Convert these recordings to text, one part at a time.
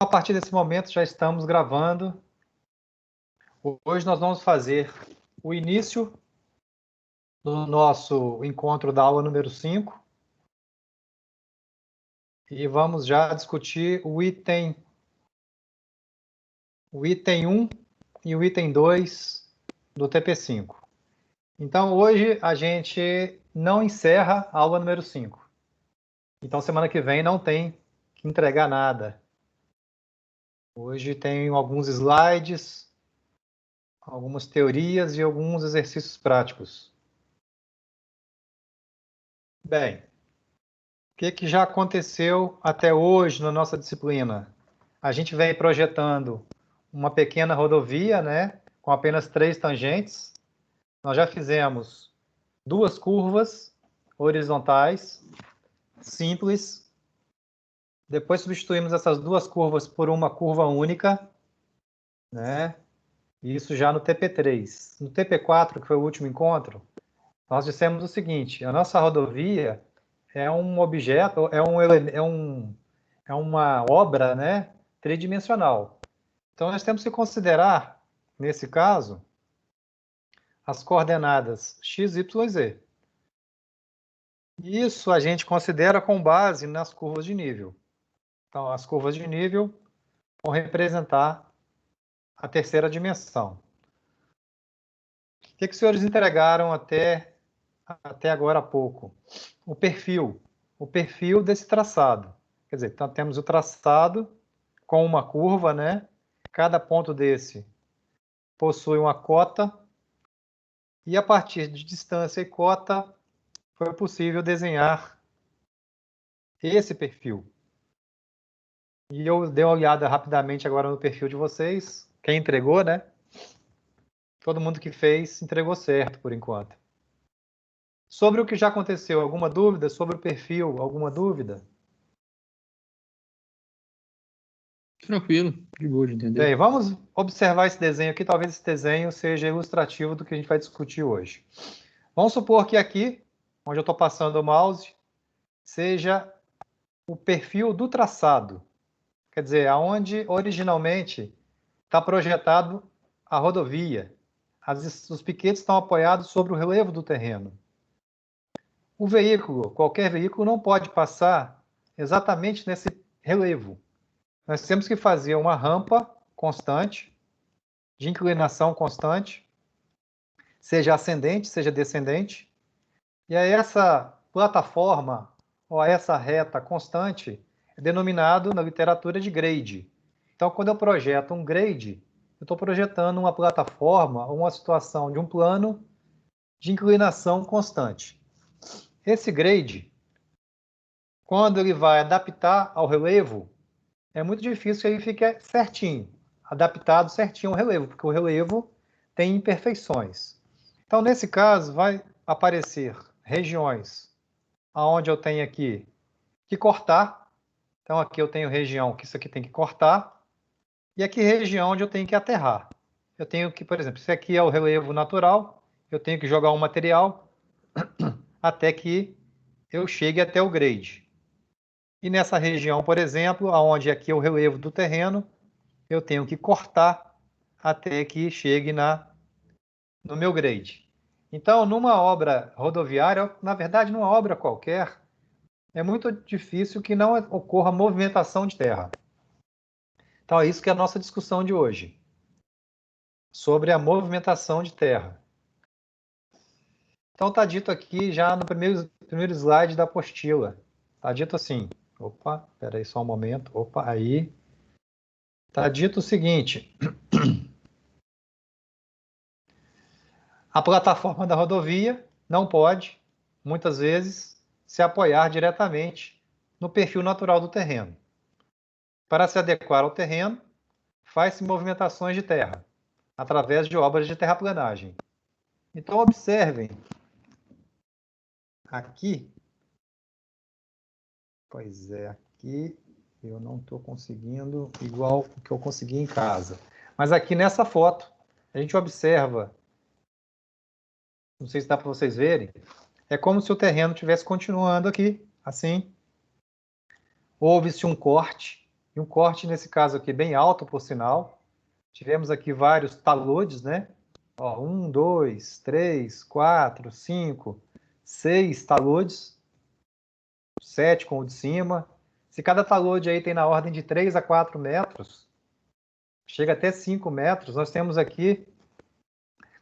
partir desse momento, já estamos gravando. Hoje nós vamos fazer o início do nosso encontro da aula número 5. E vamos já discutir o item 1 e o item 2 do TP5. Então, hoje a gente não encerra a aula número 5. Então, semana que vem não tem que entregar nada. Hoje tem alguns slides, algumas teorias e alguns exercícios práticos. Bem, o que já aconteceu até hoje na nossa disciplina? A gente vem projetando uma pequena rodovia, né, com apenas 3 tangentes. Nós já fizemos 2 curvas horizontais, simples. Depois substituímos essas 2 curvas por uma curva única, né? Isso já no TP3. No TP4, que foi o último encontro, nós dissemos o seguinte: a nossa rodovia é um objeto, é uma obra, né, tridimensional. Então, nós temos que considerar, nesse caso, as coordenadas x, y e z. Isso a gente considera com base nas curvas de nível. Então, as curvas de nível vão representar a terceira dimensão. O que os senhores entregaram até agora há pouco? O perfil desse traçado. Quer dizer, então temos o traçado com uma curva, né? Cada ponto desse possui uma cota, e a partir de distância e cota foi possível desenhar esse perfil. E eu dei uma olhada rapidamente agora no perfil de vocês. Quem entregou, né? Todo mundo que fez entregou certo por enquanto. Sobre o que já aconteceu, alguma dúvida? Sobre o perfil, alguma dúvida? Tranquilo, de boa de entender. Bem, vamos observar esse desenho aqui. Talvez esse desenho seja ilustrativo do que a gente vai discutir hoje. Vamos supor que aqui, onde eu estou passando o mouse, seja o perfil do traçado. Quer dizer, aonde originalmente está projetado a rodovia. Os piquetes estão apoiados sobre o relevo do terreno. O veículo, qualquer veículo, não pode passar exatamente nesse relevo. Nós temos que fazer uma rampa constante, de inclinação constante, seja ascendente, seja descendente. E aí essa plataforma, ou essa reta constante, é denominado na literatura de grade. Então, quando eu projeto um grade, eu estou projetando uma plataforma ou uma situação de um plano de inclinação constante. Esse grade, quando ele vai adaptar ao relevo, é muito difícil que ele fique certinho, adaptado certinho ao relevo, porque o relevo tem imperfeições. Então, nesse caso, vai aparecer regiões onde eu tenho aqui que cortar. Então, aqui eu tenho região que isso aqui tem que cortar, e aqui região onde eu tenho que aterrar. Eu tenho que, por exemplo, se aqui é o relevo natural, eu tenho que jogar um material até que eu chegue até o grade. E nessa região, por exemplo, onde aqui é o relevo do terreno, eu tenho que cortar até que chegue no meu grade. Então, numa obra rodoviária, na verdade, numa obra qualquer, é muito difícil que não ocorra movimentação de terra. Então, é isso que é a nossa discussão de hoje, sobre a movimentação de terra. Então, está dito aqui já no primeiro slide da apostila. Está dito assim, opa, espera aí só um momento, opa, aí. Está dito o seguinte: a plataforma da rodovia não pode, muitas vezes, se apoiar diretamente no perfil natural do terreno. Para se adequar ao terreno, faz-se movimentações de terra, através de obras de terraplanagem. Então, observem aqui. Pois é, aqui eu não estou conseguindo igual o que eu consegui em casa. Mas aqui nessa foto, a gente observa, não sei se dá para vocês verem, é como se o terreno estivesse continuando aqui, assim. Houve-se um corte e um corte, nesse caso aqui, bem alto, por sinal. Tivemos aqui vários taludes, né? Ó, 1, 2, 3, 4, 5, 6 taludes, 7 com o de cima. Se cada talude aí tem na ordem de 3 a 4 metros, chega até 5 metros, nós temos aqui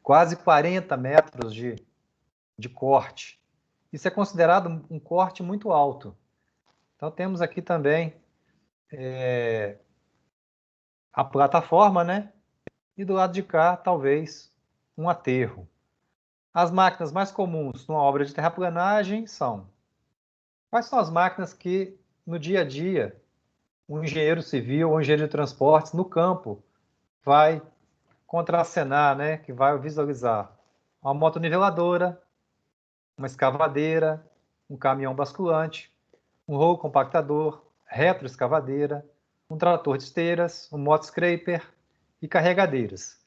quase 40 metros de corte. Isso é considerado um corte muito alto. Então, temos aqui também a plataforma, né? E do lado de cá, talvez, um aterro. As máquinas mais comuns numa obra de terraplanagem são... Quais são as máquinas que, no dia a dia, um engenheiro civil ou um engenheiro de transportes, no campo, vai contracenar, né? Que vai visualizar? Uma motoniveladora, uma escavadeira, um caminhão basculante, um rolo compactador, retroescavadeira, um trator de esteiras, um motoscraper e carregadeiras.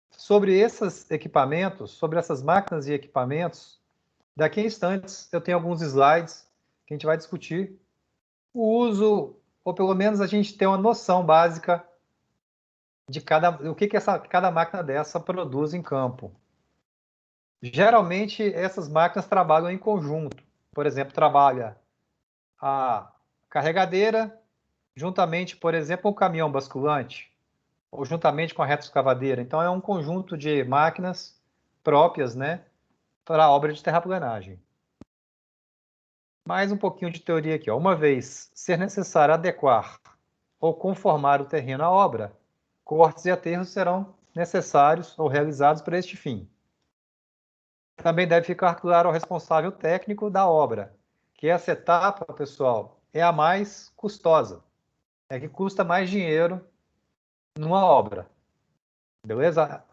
Sobre esses equipamentos, sobre essas máquinas e equipamentos, daqui a instantes eu tenho alguns slides que a gente vai discutir o uso, ou pelo menos a gente tem uma noção básica de o que cada máquina dessa produz em campo. Geralmente, essas máquinas trabalham em conjunto. Por exemplo, trabalha a carregadeira juntamente, por exemplo, com o caminhão basculante, ou juntamente com a retroescavadeira. Então, é um conjunto de máquinas próprias, né, para a obra de terraplanagem. Mais um pouquinho de teoria aqui. Ó. Uma vez ser necessário adequar ou conformar o terreno à obra, cortes e aterros serão necessários ou realizados para este fim. Também deve ficar claro ao responsável técnico da obra, que essa etapa, pessoal, é a mais custosa. É que custa mais dinheiro numa obra. Beleza?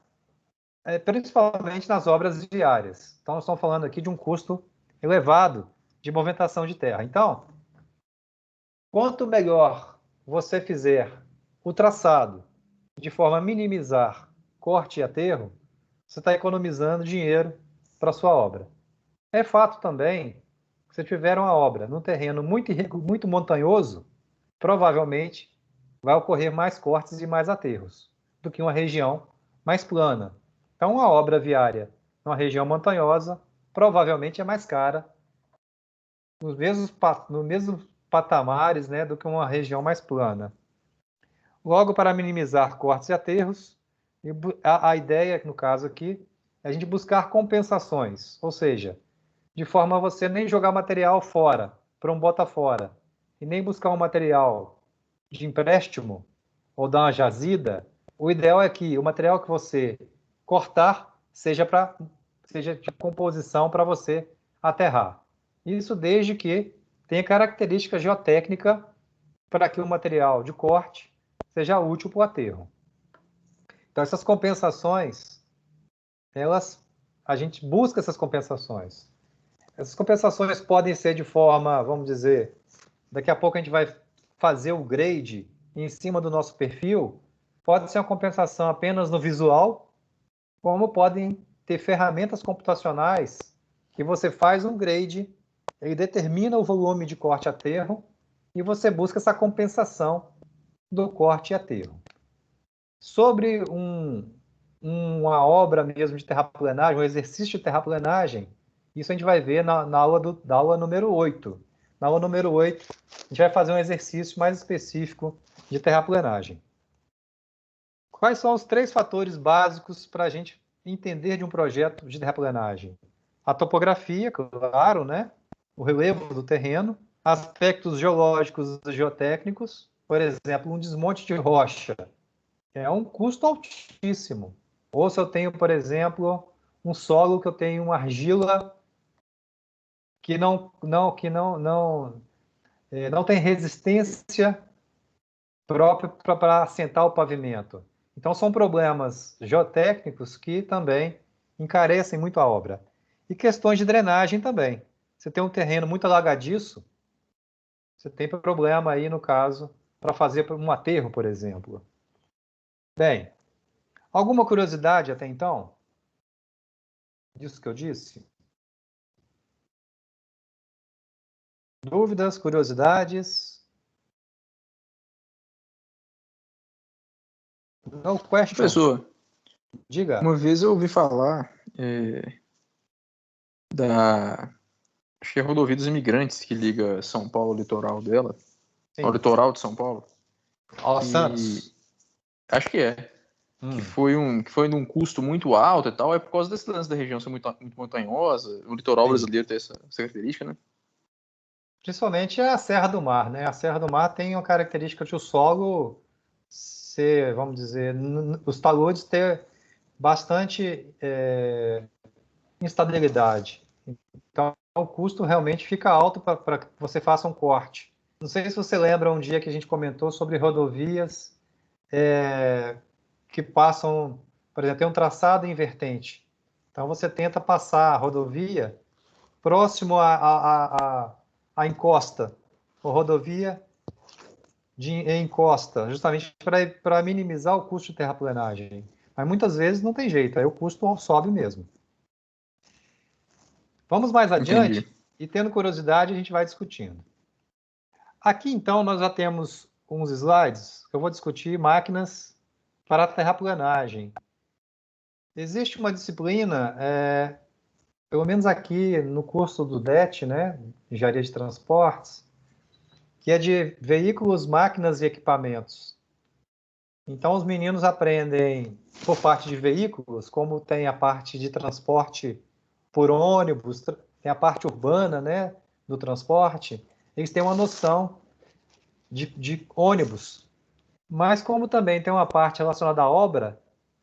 Principalmente nas obras viárias. Então, nós estamos falando aqui de um custo elevado de movimentação de terra. Então, quanto melhor você fizer o traçado de forma a minimizar corte e aterro, você está economizando dinheiro para a sua obra. É fato também que se tiver uma obra num terreno muito montanhoso, provavelmente vai ocorrer mais cortes e mais aterros do que uma região mais plana. Então, uma obra viária numa região montanhosa provavelmente é mais cara, nos mesmos patamares, né, do que uma região mais plana. Logo, para minimizar cortes e aterros, a ideia, no caso aqui, é a gente buscar compensações, ou seja, de forma a você nem jogar material fora, para um bota fora, e nem buscar um material de empréstimo ou dar uma jazida. O ideal é que o material que você cortar seja de composição para você aterrar. Isso desde que tenha característica geotécnica para que o material de corte seja útil para o aterro. Então, essas compensações, a gente busca essas compensações. Essas compensações podem ser de forma, vamos dizer, daqui a pouco a gente vai fazer o grade em cima do nosso perfil, pode ser uma compensação apenas no visual, como podem ter ferramentas computacionais que você faz um grade, ele determina o volume de corte a aterro e você busca essa compensação do corte a aterro. Sobre uma obra mesmo de terraplanagem, um exercício de terraplanagem, isso a gente vai ver na aula número 8. Na aula número 8, a gente vai fazer um exercício mais específico de terraplanagem. Quais são os 3 fatores básicos para a gente entender de um projeto de terraplanagem? A topografia, claro, né? O relevo do terreno, aspectos geológicos e geotécnicos, por exemplo, um desmonte de rocha. É um custo altíssimo. Ou se eu tenho, por exemplo, um solo que eu tenho uma argila que não tem resistência própria para assentar o pavimento. Então, são problemas geotécnicos que também encarecem muito a obra. E questões de drenagem também. Você tem um terreno muito alagadiço, você tem problema aí, no caso, para fazer um aterro, por exemplo. Bem, alguma curiosidade até então? Disso que eu disse? Dúvidas, curiosidades? No question. Professor, Diga. uma vez eu ouvi falar acho que é Rodovia dos Imigrantes, que liga São Paulo ao litoral dela, ao Sim. litoral de São Paulo. Ó, Santos. Acho que é. Que foi num custo muito alto e tal, é por causa desse lance da região ser muito, muito montanhosa, o litoral Sim. brasileiro ter essa característica, né? Principalmente a Serra do Mar, né? A Serra do Mar tem uma característica de o solo ser, vamos dizer, os taludes ter bastante instabilidade. Então, o custo realmente fica alto para que você faça um corte. Não sei se você lembra um dia que a gente comentou sobre rodovias que passam, por exemplo, tem um traçado invertente. Então, você tenta passar a rodovia próximo à encosta, ou rodovia em encosta, justamente para minimizar o custo de terraplenagem. Mas muitas vezes não tem jeito, aí o custo sobe mesmo. Vamos mais adiante Entendi. e, tendo curiosidade, a gente vai discutindo. Aqui, então, nós já temos uns slides que eu vou discutir máquinas para terraplenagem. Existe uma disciplina, pelo menos aqui no curso do DET, né, Engenharia de Transportes, que é de veículos, máquinas e equipamentos. Então, os meninos aprendem por parte de veículos, como tem a parte de transporte por ônibus, tem a parte urbana, né, do transporte, eles têm uma noção de ônibus. Mas como também tem uma parte relacionada à obra,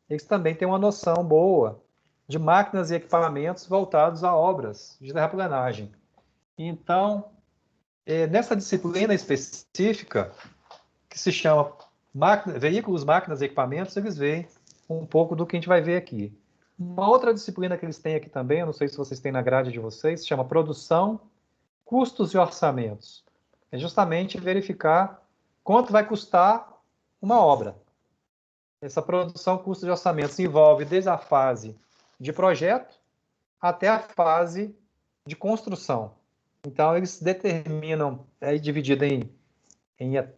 eles também têm uma noção boa de máquinas e equipamentos voltados a obras de terraplenagem. Então, nessa disciplina específica, que se chama Veículos, Máquinas e Equipamentos, eles veem um pouco do que a gente vai ver aqui. Uma outra disciplina que eles têm aqui também, eu não sei se vocês têm na grade de vocês, se chama Produção, Custos e Orçamentos. É justamente verificar quanto vai custar uma obra. Essa produção, custos e orçamentos envolve desde a fase de projeto até a fase de construção. Então, eles determinam, dividido em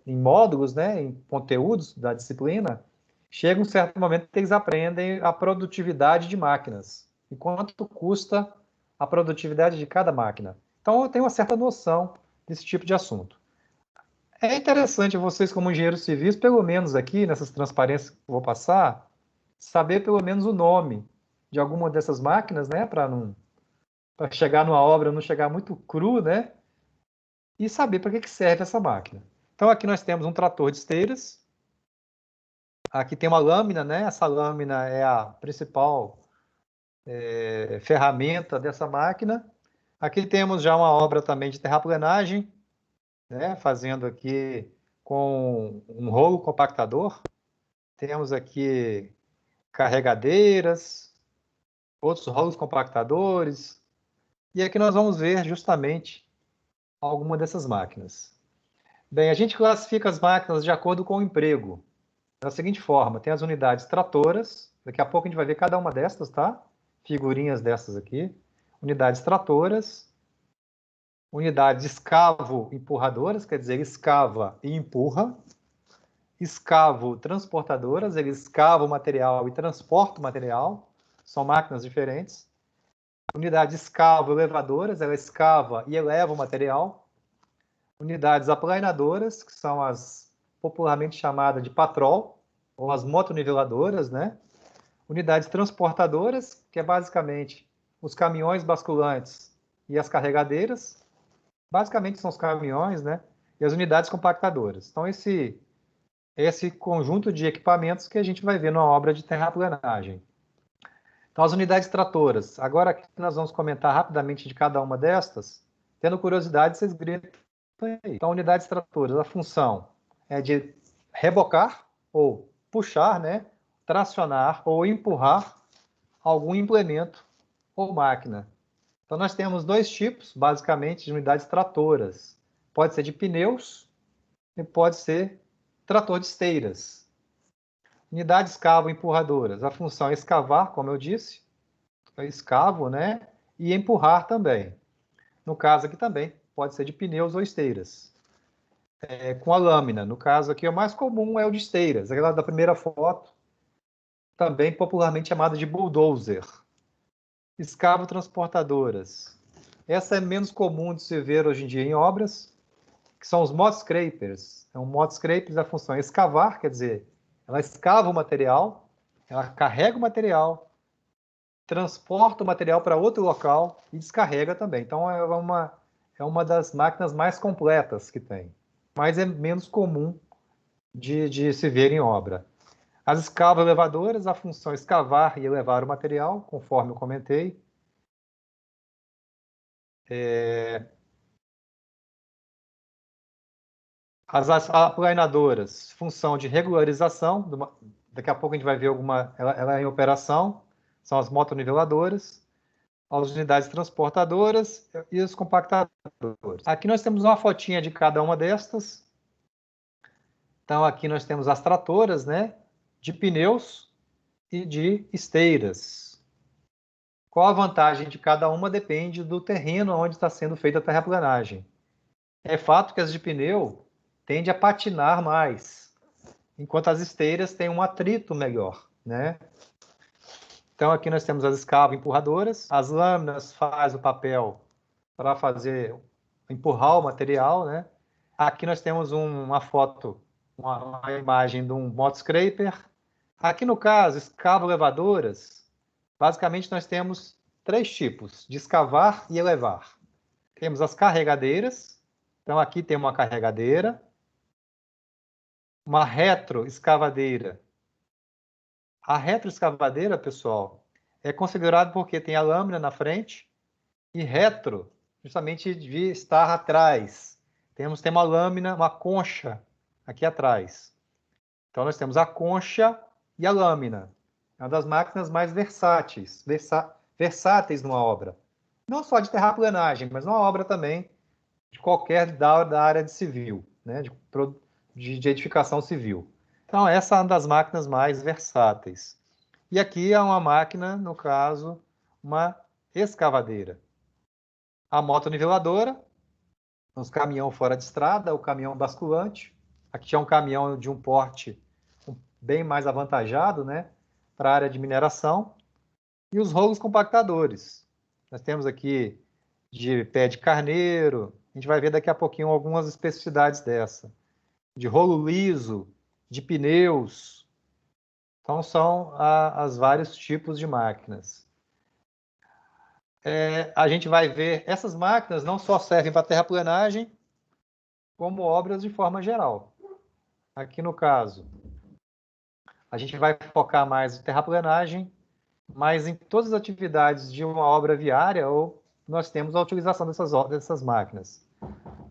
módulos, né, em conteúdos da disciplina, chega um certo momento que eles aprendem a produtividade de máquinas e quanto custa a produtividade de cada máquina. Então, eu tenho uma certa noção desse tipo de assunto. É interessante vocês, como engenheiros civis, pelo menos aqui, nessas transparências que eu vou passar, saber pelo menos o nome de alguma dessas máquinas, né, para chegar numa obra não chegar muito cru, né, e saber para que serve essa máquina. Então, aqui nós temos um trator de esteiras. Aqui tem uma lâmina, né? Essa lâmina é a principal ferramenta dessa máquina. Aqui temos já uma obra também de terraplenagem, né? Fazendo aqui com um rolo compactador. Temos aqui carregadeiras, outros rolos compactadores. E aqui nós vamos ver justamente alguma dessas máquinas. Bem, a gente classifica as máquinas de acordo com o emprego. Da seguinte forma, tem as unidades tratoras, daqui a pouco a gente vai ver cada uma dessas, tá? Figurinhas dessas aqui. Unidades tratoras, unidades escavo-empurradoras, quer dizer, ele escava e empurra. Escavo-transportadoras, ele escava o material e transporta o material, são máquinas diferentes. Unidades escavo-elevadoras, ela escava e eleva o material. Unidades aplanadoras, que são as popularmente chamadas de patrol, ou as motoniveladoras, né? Unidades transportadoras, que é basicamente os caminhões basculantes e as carregadeiras. Basicamente são os caminhões, né? E as unidades compactadoras. Então, esse conjunto de equipamentos que a gente vai ver numa obra de terraplenagem. Então, as unidades tratoras. Agora, aqui nós vamos comentar rapidamente de cada uma destas. Tendo curiosidade, vocês gritam aí. Então, unidades tratoras, a função é de rebocar ou puxar, né? Tracionar ou empurrar algum implemento ou máquina. Então, nós temos dois tipos, basicamente, de unidades tratoras. Pode ser de pneus e pode ser trator de esteiras. Unidades escavo-empurradoras. A função é escavar, como eu disse, escavo, né? E empurrar também. No caso aqui também, pode ser de pneus ou esteiras. Com a lâmina. No caso aqui, o mais comum é o de esteiras. Aquela da primeira foto também popularmente chamada de bulldozer. Escavotransportadoras. Essa é menos comum de se ver hoje em dia em obras, que são os mud scrapers. Então, mud scrapers, a função é escavar, quer dizer, ela escava o material, ela carrega o material, transporta o material para outro local e descarrega também. Então, é uma das máquinas mais completas que tem, mas é menos comum de se ver em obra. As escava-elevadoras, a função é escavar e elevar o material, conforme eu comentei. As aplanadoras, função de regularização, daqui a pouco a gente vai ver ela é em operação, são as motoniveladoras, as unidades transportadoras e os compactadores. Aqui nós temos uma fotinha de cada uma destas. Então aqui nós temos as tratoras, né, de pneus e de esteiras. Qual a vantagem de cada uma depende do terreno onde está sendo feita a terraplanagem. É fato que as de pneu tendem a patinar mais, enquanto as esteiras têm um atrito melhor, né? Então aqui nós temos as escava-empurradoras, as lâminas fazem o papel para empurrar o material, né? Aqui nós temos uma foto, uma imagem de um mud scraper. Aqui no caso, escava-elevadoras, basicamente nós temos 3 tipos, de escavar e elevar. Temos as carregadeiras, então aqui tem uma carregadeira, uma retroescavadeira. A retroescavadeira, pessoal, é considerado porque tem a lâmina na frente e retro, justamente de estar atrás. Tem uma lâmina, uma concha aqui atrás. Então nós temos a concha e a lâmina. É uma das máquinas mais versáteis numa obra. Não só de terraplanagem, mas numa obra também de qualquer da área de civil, né? de edificação civil. Então, essa é uma das máquinas mais versáteis. E aqui é uma máquina, no caso, uma escavadeira. A motoniveladora, os caminhão fora de estrada, o caminhão basculante. Aqui é um caminhão de um porte bem mais avantajado, né, para a área de mineração. E os rolos compactadores. Nós temos aqui de pé de carneiro, a gente vai ver daqui a pouquinho algumas especificidades dessa. De rolo liso, de pneus. Então, são os vários tipos de máquinas. A gente vai ver, essas máquinas não só servem para terraplanagem, como obras de forma geral. Aqui no caso, a gente vai focar mais em terraplanagem, mas em todas as atividades de uma obra viária, nós temos a utilização dessas máquinas.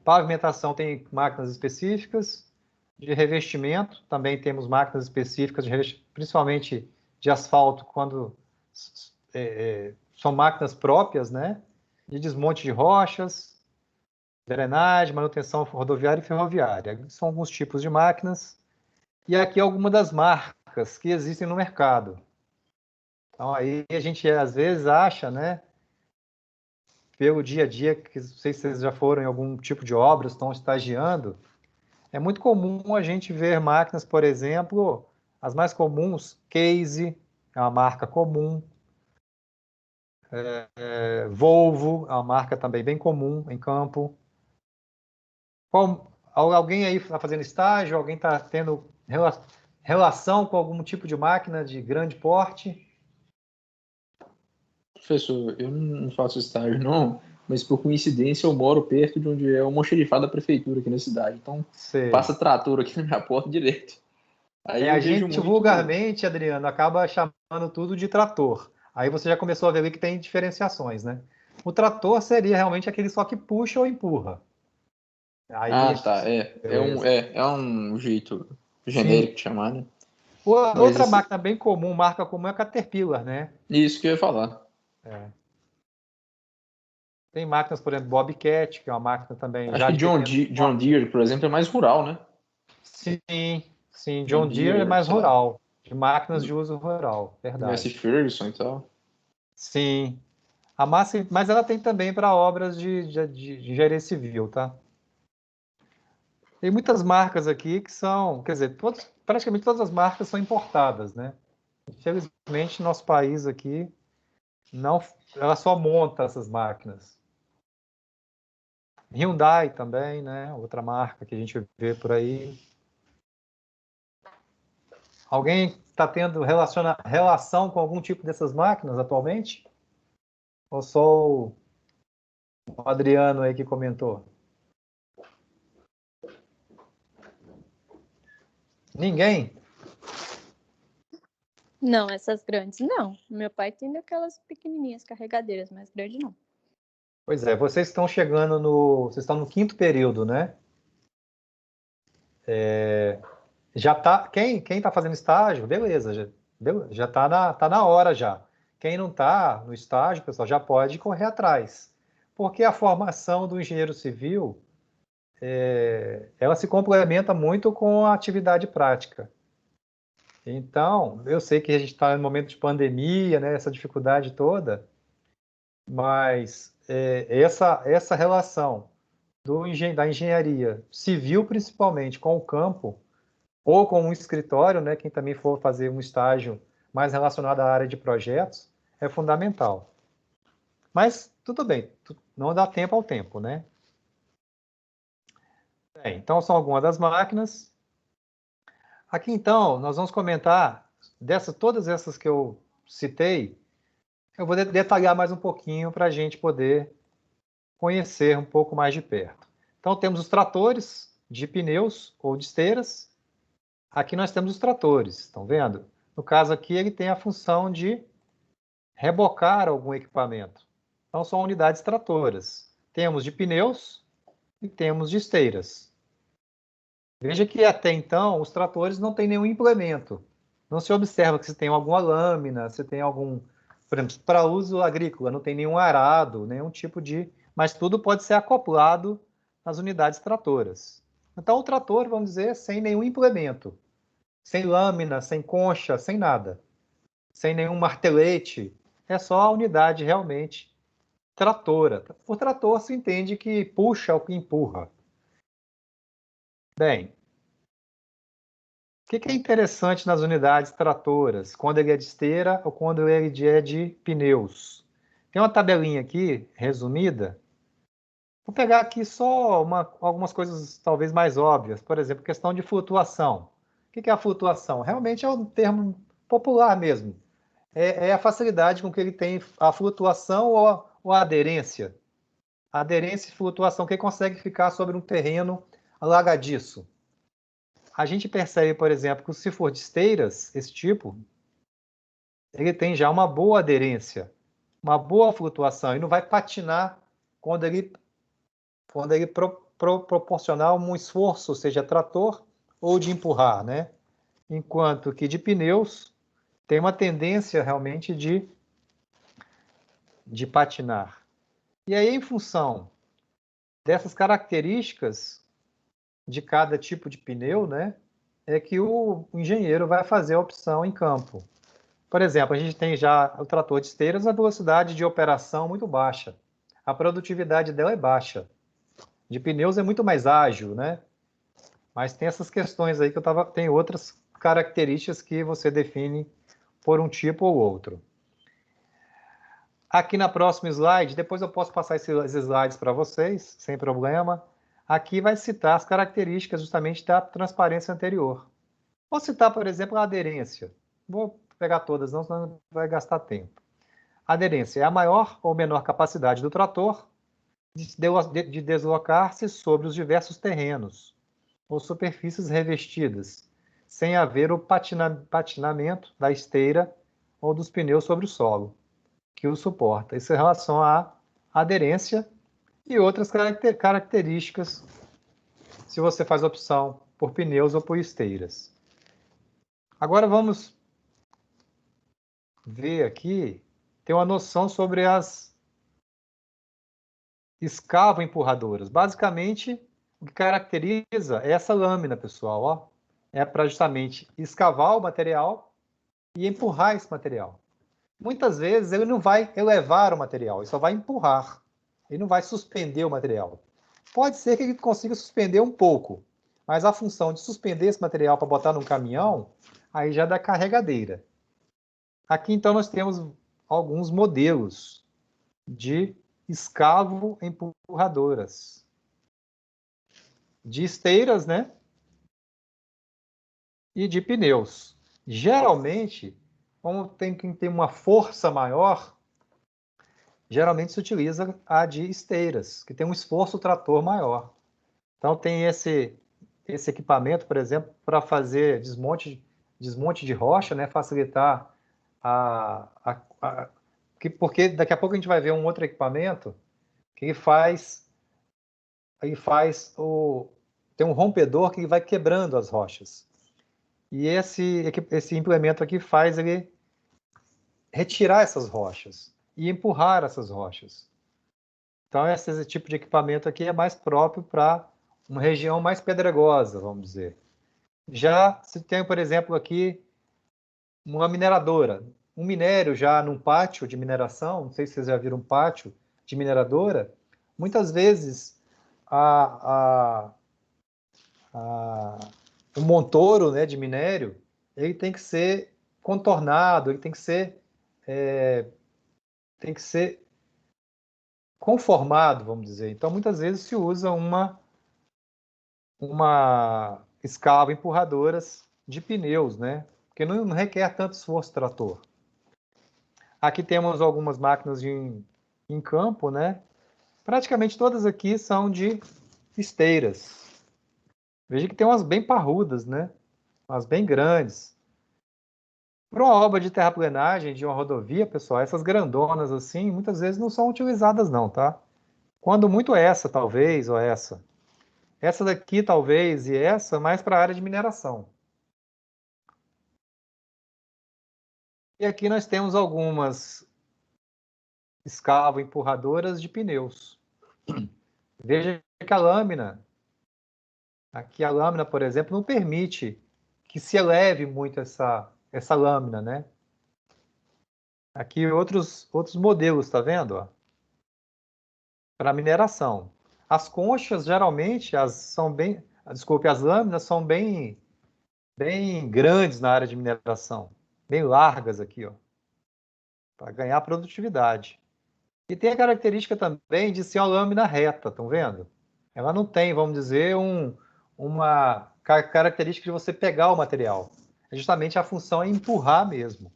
Pavimentação tem máquinas específicas, de revestimento também temos máquinas específicas, principalmente de asfalto, quando são máquinas próprias, né? De desmonte de rochas, drenagem, manutenção rodoviária e ferroviária. São alguns tipos de máquinas. E aqui algumas das marcas que existem no mercado. Então aí a gente às vezes acha, né? Pelo dia a dia, que não sei se vocês já foram em algum tipo de obra, estão estagiando, é muito comum a gente ver máquinas, por exemplo, as mais comuns, Case, é uma marca comum, Volvo, é uma marca também bem comum em campo. Alguém aí está fazendo estágio, alguém está tendo relação com algum tipo de máquina de grande porte? Professor, eu não faço estágio, não, mas por coincidência eu moro perto de onde é o almoxarifado da prefeitura aqui na cidade. Então, passa trator aqui na minha porta direto. Aí eu a vejo gente muito... vulgarmente, Adriano, acaba chamando tudo de trator. Aí você já começou a ver ali que tem diferenciações, né? O trator seria realmente aquele só que puxa ou empurra. Aí, tá. É um jeito genérico sim. de chamar, né? Outra máquina bem comum, marca comum, é a Caterpillar, né? Isso que eu ia falar. Tem máquinas, por exemplo, Bobcat, que é uma máquina também Acho já que de pequeno John Deere, por exemplo, é mais rural, né? Sim. John Deere é mais sei lá, rural, de máquinas de uso rural, Massey verdade. Ferguson e tal. Sim. Mas ela tem também para obras de engenharia civil, tá? Tem muitas marcas aqui que são, quer dizer, praticamente todas as marcas são importadas, né? Infelizmente, nosso país aqui, não, ela só monta essas máquinas. Hyundai também, né? Outra marca que a gente vê por aí. Alguém está tendo relação com algum tipo dessas máquinas atualmente? Ou só o Adriano aí que comentou? Ninguém? Não, essas grandes não. Meu pai tem daquelas pequenininhas carregadeiras, mas grande não. Pois é, vocês estão chegando no... Vocês estão no 5º período, né? Já tá... Quem está fazendo estágio, beleza, já tá na hora já. Quem não está no estágio, pessoal, já pode correr atrás. Porque a formação do engenheiro civil, ela se complementa muito com a atividade prática. Então, eu sei que a gente está em um momento de pandemia, né, essa dificuldade toda, mas essa relação da engenharia civil, principalmente, com o campo, ou com um escritório, né, quem também for fazer um estágio mais relacionado à área de projetos, é fundamental. Mas, tudo bem, não dá tempo ao tempo, né? Bem, então, são algumas das máquinas. Aqui, então, nós vamos comentar todas essas que eu citei. Eu vou detalhar mais um pouquinho para a gente poder conhecer um pouco mais de perto. Então, temos os tratores de pneus ou de esteiras. Aqui nós temos os tratores, estão vendo? No caso aqui, ele tem a função de rebocar algum equipamento. Então, são unidades tratoras. Temos de pneus e temos de esteiras. Veja que até então, os tratores não têm nenhum implemento. Não se observa que se tem alguma lâmina, se tem algum... Por exemplo, para uso agrícola, não tem nenhum arado, nenhum tipo de... Mas tudo pode ser acoplado nas unidades tratoras. Então, o trator, vamos dizer, sem nenhum implemento. Sem lâmina, sem concha, sem nada. Sem nenhum martelete. É só a unidade realmente tratora. Por trator se entende que puxa ou que empurra. Bem, o que é interessante nas unidades tratoras, quando ele é de esteira ou quando ele é de pneus? Tem uma tabelinha aqui, resumida. Vou pegar aqui só algumas coisas talvez mais óbvias. Por exemplo, questão de flutuação. O que é a flutuação? Realmente é um termo popular mesmo. É a facilidade com que ele tem a flutuação ou a aderência. A aderência e flutuação, que consegue ficar sobre um terreno alagadiço. A gente percebe, por exemplo, que se for de esteiras, esse tipo, ele tem já uma boa aderência, uma boa flutuação, e não vai patinar quando ele proporcionar um esforço, seja trator ou de empurrar, né? Enquanto que de pneus tem uma tendência realmente de patinar. E aí, em função dessas características de cada tipo de pneu, né, é que o engenheiro vai fazer a opção em campo. Por exemplo, a gente tem já o trator de esteiras, a velocidade de operação muito baixa. A produtividade dela é baixa. De pneus é muito mais ágil, né? Mas tem essas questões aí que tem outras características que você define por um tipo ou outro. Aqui na próxima slide, depois eu posso passar esses slides para vocês, sem problema. Aqui vai citar as características justamente da transparência anterior. Vou citar, por exemplo, a aderência. Vou pegar todas, não, senão vai gastar tempo. A aderência é a maior ou menor capacidade do trator de deslocar-se sobre os diversos terrenos ou superfícies revestidas, sem haver o patinamento da esteira ou dos pneus sobre o solo que o suporta. Isso em relação à aderência e outras características se você faz opção por pneus ou por esteiras. Agora vamos ver aqui, ter uma noção sobre as escavo-empurradoras. Basicamente, o que caracteriza é essa lâmina, pessoal. Ó. É para justamente escavar o material e empurrar esse material. Muitas vezes ele não vai elevar o material, ele só vai empurrar. Ele não vai suspender o material. Pode ser que ele consiga suspender um pouco, mas a função de suspender esse material para botar num caminhão, aí já é da carregadeira. Aqui, então, nós temos alguns modelos de escavo-empurradoras. De esteiras, né? E de pneus. Geralmente, como tem que ter uma força maior, geralmente se utiliza a de esteiras, que tem um esforço trator maior. Então, tem esse equipamento, por exemplo, para fazer desmonte de rocha, né? Facilitar porque daqui a pouco a gente vai ver um outro equipamento que tem um rompedor que vai quebrando as rochas. E esse implemento aqui faz ele retirar essas rochas e empurrar essas rochas. Então, esse tipo de equipamento aqui é mais próprio para uma região mais pedregosa, vamos dizer. Já se tem, por exemplo, aqui uma mineradora, um minério já num pátio de mineração, não sei se vocês já viram um pátio de mineradora, muitas vezes o montoro, né, de minério, ele tem que ser contornado, ele tem que ser conformado, vamos dizer. Então, muitas vezes se usa uma escava empurradoras de pneus, né? Porque não requer tanto esforço trator. Aqui temos algumas máquinas em campo, né? Praticamente todas aqui são de esteiras. Veja que tem umas bem parrudas, né? Umas bem grandes. Para uma obra de terraplenagem, de uma rodovia, pessoal, essas grandonas assim, muitas vezes não são utilizadas não, tá? Quando muito essa, talvez, ou essa. Essa daqui, talvez, e essa, mais para a área de mineração. E aqui nós temos algumas escavo-empurradoras de pneus. Veja que a lâmina, por exemplo, não permite que se eleve muito essa lâmina, né? Aqui outros modelos, tá vendo? Para mineração. As conchas, geralmente, as lâminas são bem grandes na área de mineração, bem largas aqui, ó, para ganhar produtividade. E tem a característica também de ser uma lâmina reta, estão vendo? Ela não tem, vamos dizer, uma característica de você pegar o material. É justamente a função é empurrar mesmo.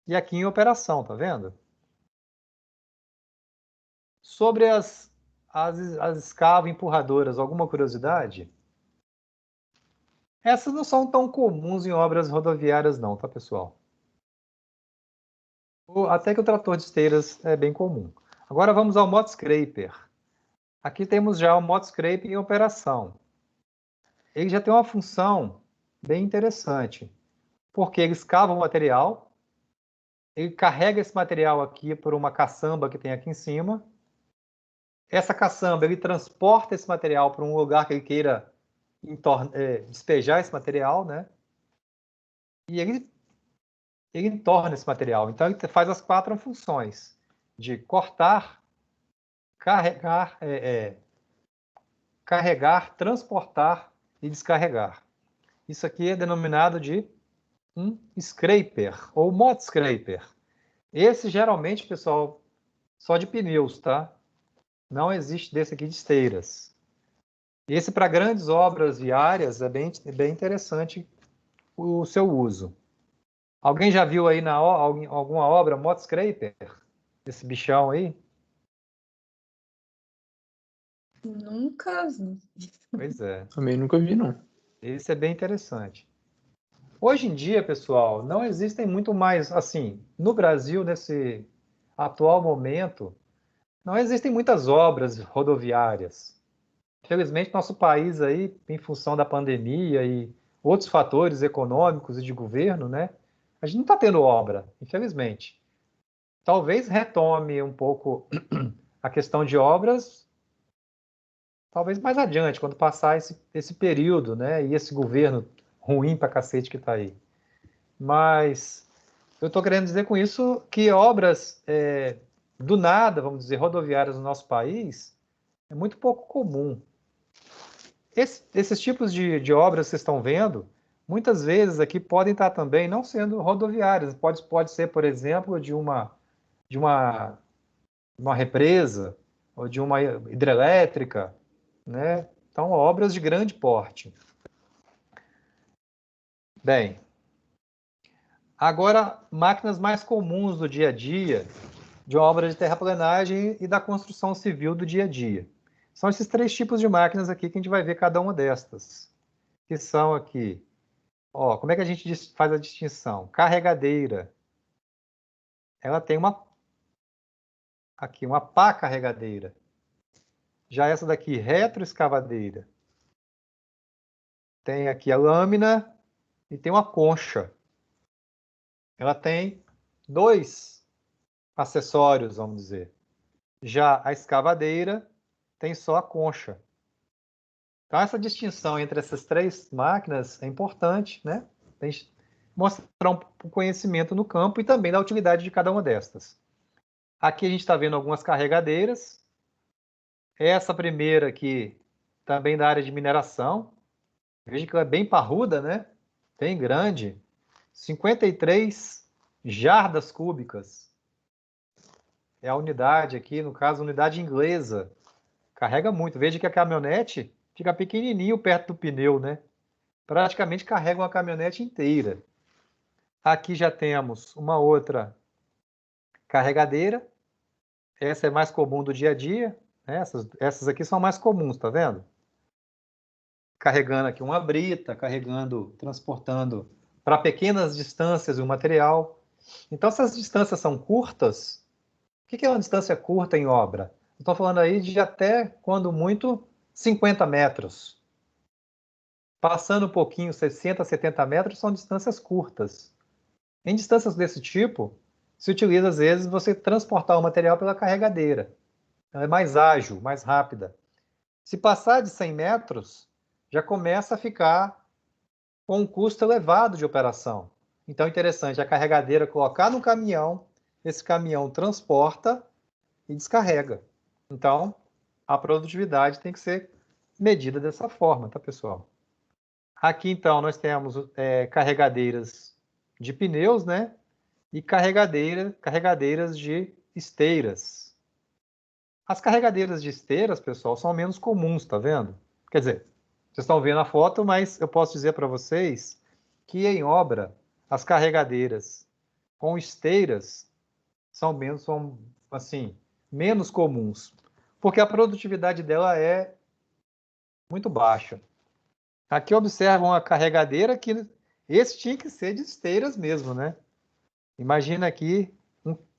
E aqui em operação, tá vendo? Sobre as escavo-empurradoras, alguma curiosidade? Essas não são tão comuns em obras rodoviárias não, tá, pessoal? Até que o trator de esteiras é bem comum. Agora vamos ao Modscraper. Aqui temos já o Modscraper em operação. Ele já tem uma função bem interessante, porque ele escava o material, ele carrega esse material aqui por uma caçamba que tem aqui em cima. Essa caçamba, ele transporta esse material para um lugar que ele queira despejar esse material, né? E ele entorna esse material. Então, ele faz as 4 funções de cortar, carregar, transportar e descarregar. Isso aqui é denominado de um scraper ou Modscraper. Esse, geralmente, pessoal, só de pneus, tá? Não existe desse aqui de esteiras. Esse, para grandes obras viárias, é bem interessante o seu uso. Alguém já viu aí alguma obra Modscraper? Esse bichão aí? Nunca vi. Pois é. Também nunca vi, não. Esse é bem interessante. Hoje em dia, pessoal, não existem muito mais, assim, no Brasil, nesse atual momento, não existem muitas obras rodoviárias. Infelizmente, nosso país aí, em função da pandemia e outros fatores econômicos e de governo, né, a gente não está tendo obra, infelizmente. Talvez retome um pouco a questão de obras, talvez mais adiante, quando passar esse período, né, e esse governo ruim pra cacete que está aí. Mas eu estou querendo dizer com isso que obras do nada, vamos dizer, rodoviárias no nosso país, é muito pouco comum. Esses tipos de obras que vocês estão vendo, muitas vezes aqui podem estar também não sendo rodoviárias, pode ser, por exemplo, de uma represa ou de uma hidrelétrica, né? Então, obras de grande porte. Bem, agora, máquinas mais comuns do dia a dia, de uma obra de terraplenagem e da construção civil do dia a dia. São esses 3 tipos de máquinas aqui que a gente vai ver cada uma destas. Que são aqui, ó, como é que a gente faz a distinção? Carregadeira. Ela tem aqui uma pá carregadeira. Já essa daqui, retroescavadeira. Tem aqui a lâmina e tem uma concha. Ela tem 2 acessórios, vamos dizer. Já a escavadeira tem só a concha. Então, essa distinção entre essas 3 máquinas é importante, né? A gente mostrar um conhecimento no campo e também da utilidade de cada uma destas. Aqui a gente está vendo algumas carregadeiras. Essa primeira aqui, também da área de mineração. Veja que ela é bem parruda, né? Bem grande. 53 jardas cúbicas. É a unidade aqui, no caso, unidade inglesa. Carrega muito. Veja que a caminhonete fica pequenininho perto do pneu, né? Praticamente carrega uma caminhonete inteira. Aqui já temos uma outra carregadeira. Essa é mais comum do dia a dia. Essas aqui são mais comuns, tá vendo? Carregando aqui uma brita, transportando para pequenas distâncias o material. Então, se as distâncias são curtas, o que é uma distância curta em obra? Estou falando aí de até, quando muito, 50 metros. Passando um pouquinho, 60, 70 metros, são distâncias curtas. Em distâncias desse tipo, se utiliza, às vezes, você transportar o material pela carregadeira. Ela é mais ágil, mais rápida. Se passar de 100 metros, já começa a ficar com um custo elevado de operação. Então, é interessante a carregadeira colocar no caminhão, esse caminhão transporta e descarrega. Então, a produtividade tem que ser medida dessa forma, tá, pessoal? Aqui, então, nós temos carregadeiras de pneus, né? E carregadeiras de esteiras. As carregadeiras de esteiras, pessoal, são menos comuns, tá vendo? Quer dizer, vocês estão vendo a foto, mas eu posso dizer para vocês que em obra, as carregadeiras com esteiras são menos comuns, porque a produtividade dela é muito baixa. Aqui observam a carregadeira que esse tinha que ser de esteiras mesmo, né? Imagina aqui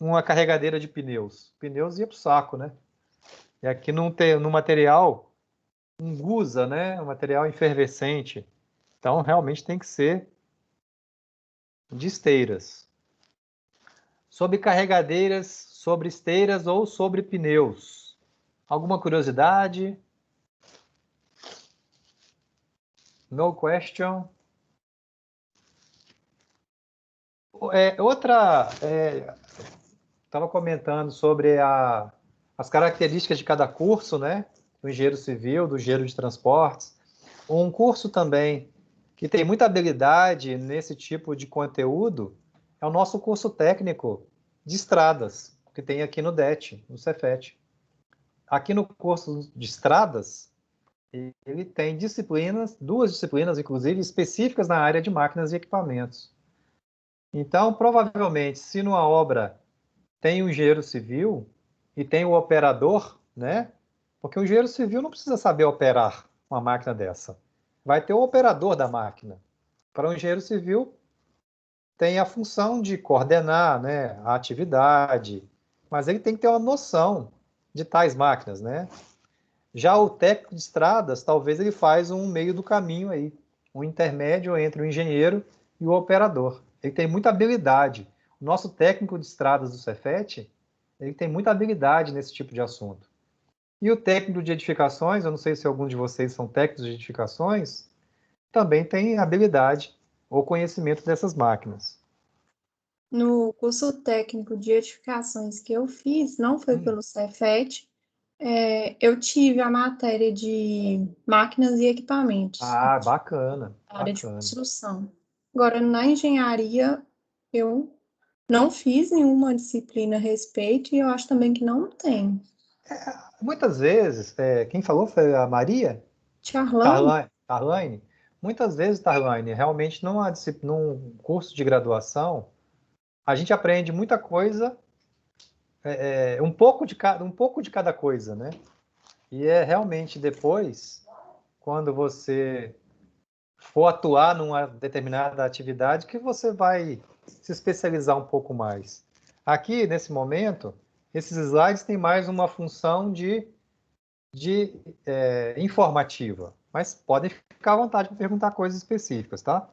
uma carregadeira de pneus. Pneus ia para o saco, né? E aqui no material, um gusa, né? Um material efervescente. Então, realmente tem que ser de esteiras. Sobre carregadeiras, sobre esteiras ou sobre pneus. Alguma curiosidade? No question? Estava comentando sobre as características de cada curso, né? Do engenheiro civil, do engenheiro de transportes. Um curso também que tem muita habilidade nesse tipo de conteúdo é o nosso curso técnico de estradas, que tem aqui no DET, no Cefet. Aqui no curso de estradas, ele tem disciplinas, 2 disciplinas, inclusive, específicas na área de máquinas e equipamentos. Então, provavelmente, se numa obra tem o engenheiro civil e tem o operador, né? Porque o engenheiro civil não precisa saber operar uma máquina dessa. Vai ter o operador da máquina. Para o engenheiro civil, tem a função de coordenar, né, a atividade, mas ele tem que ter uma noção de tais máquinas, né? Já o técnico de estradas, talvez ele faz um meio do caminho aí, um intermédio entre o engenheiro e o operador. Ele tem muita habilidade. O nosso técnico de estradas do Cefet, ele tem muita habilidade nesse tipo de assunto. E o técnico de edificações, eu não sei se algum de vocês são técnicos de edificações, também tem habilidade ou conhecimento dessas máquinas. No curso técnico de edificações que eu fiz, não foi pelo Cefet, Eu tive a matéria de máquinas e equipamentos, Ah, bacana, área de bacana. construção. Agora, na engenharia, eu não fiz nenhuma disciplina a respeito e eu acho também que não tem. Muitas vezes, quem falou foi a Maria? Charlane? Tarlaine? Muitas vezes, Tarlaine, realmente num curso de graduação, a gente aprende muita coisa, um pouco de cada coisa, né? E é realmente depois, quando você for atuar numa determinada atividade, que você vai se especializar um pouco mais. Aqui, nesse momento, esses slides têm mais uma função de informativa, mas podem ficar à vontade para perguntar coisas específicas, tá?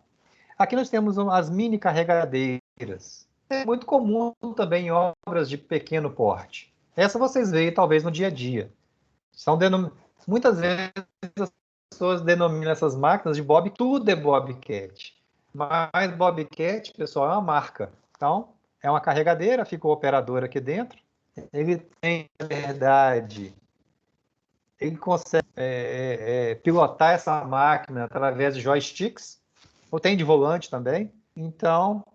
Aqui nós temos as mini carregadeiras. É muito comum também em obras de pequeno porte. Essa vocês veem talvez no dia a dia. Muitas vezes as pessoas denominam essas máquinas de Bobcat. Tudo é Bobcat. Mas Bobcat, pessoal, é uma marca. Então, é uma carregadeira, fica o operador aqui dentro. Ele tem, na verdade, ele consegue pilotar essa máquina através de joysticks, ou tem de volante também. Então,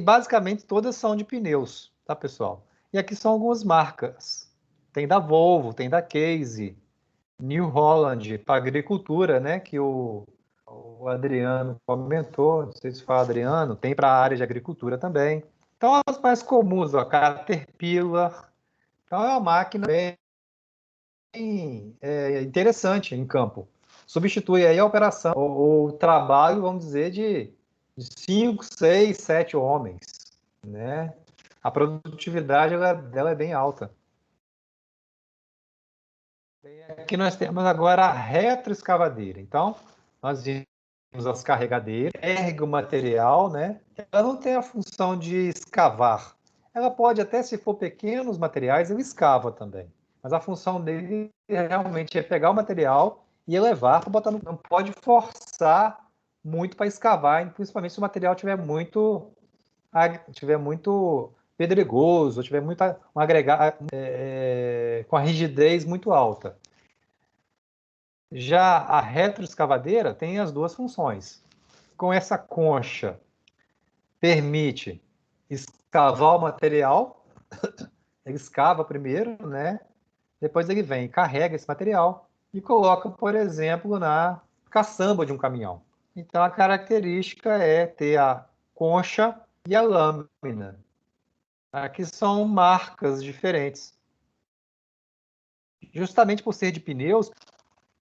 basicamente todas são de pneus, tá, pessoal? E aqui são algumas marcas. Tem da Volvo, tem da Case, New Holland, para agricultura, né, que o Adriano comentou, não sei se foi o Adriano, tem para a área de agricultura também. Então, as mais comuns, ó, Caterpillar. Então, é uma máquina bem interessante em campo. Substitui aí a operação, o trabalho, vamos dizer, de 5, 6, 7 homens, né? A produtividade dela é bem alta. Aqui nós temos agora a retroescavadeira. Então, nós vimos as carregadeiras, ergue o material, né? Ela não tem a função de escavar. Ela pode até, se for pequenos materiais, ele escava também. Mas a função dele realmente é pegar o material e elevar para botar no... Não pode forçar muito para escavar, principalmente se o material tiver muito pedregoso, tiver um agregado com a rigidez muito alta. Já a retroescavadeira tem as duas funções. Com essa concha, permite escavar o material, ele escava primeiro, né? Depois ele vem, carrega esse material e coloca, por exemplo, na caçamba de um caminhão. Então a característica é ter a concha e a lâmina. Aqui são marcas diferentes. Justamente por ser de pneus,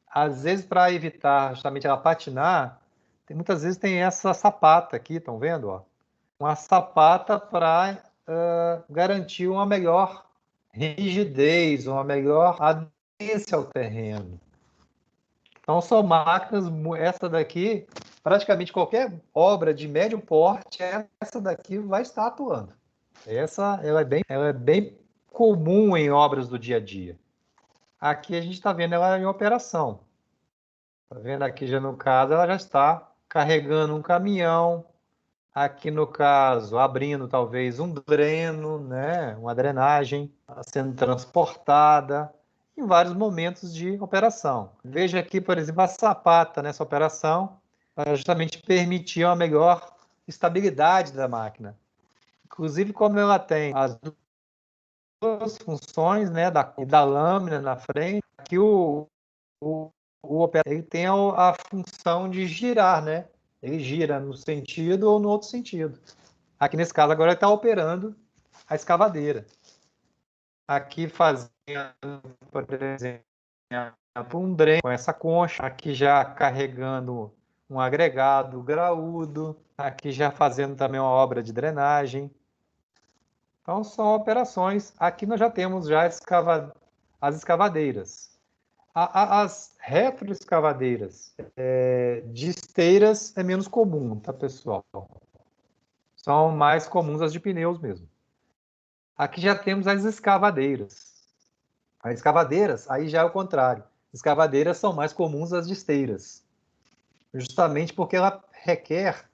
às vezes para evitar justamente ela patinar, muitas vezes tem essa sapata aqui, estão vendo? Ó? Uma sapata para garantir uma melhor rigidez, uma melhor aderência ao terreno. Então são máquinas, essa daqui, praticamente qualquer obra de médio porte, essa daqui vai estar atuando. Ela é bem comum em obras do dia a dia. Aqui a gente está vendo ela em operação. Está vendo aqui já no caso, ela já está carregando um caminhão. Aqui no caso, abrindo talvez um dreno, né? Uma drenagem sendo transportada em vários momentos de operação. Veja aqui, por exemplo, a sapata nessa operação para justamente permitir uma melhor estabilidade da máquina. Inclusive, como ela tem as duas funções, né, da lâmina na frente, aqui o operador ele tem a função de girar, né? Ele gira no sentido ou no outro sentido. Aqui nesse caso agora ele está operando a escavadeira. Aqui fazendo, por exemplo, um dreno com essa concha, aqui já carregando um agregado graúdo, aqui já fazendo também uma obra de drenagem. Então são operações. Aqui nós já temos já as escavadeiras. As retroescavadeiras de esteiras é menos comum, tá, pessoal? São mais comuns as de pneus mesmo. Aqui já temos as escavadeiras. As escavadeiras, aí já é o contrário. Escavadeiras são mais comuns as de esteiras. Justamente porque ela requer,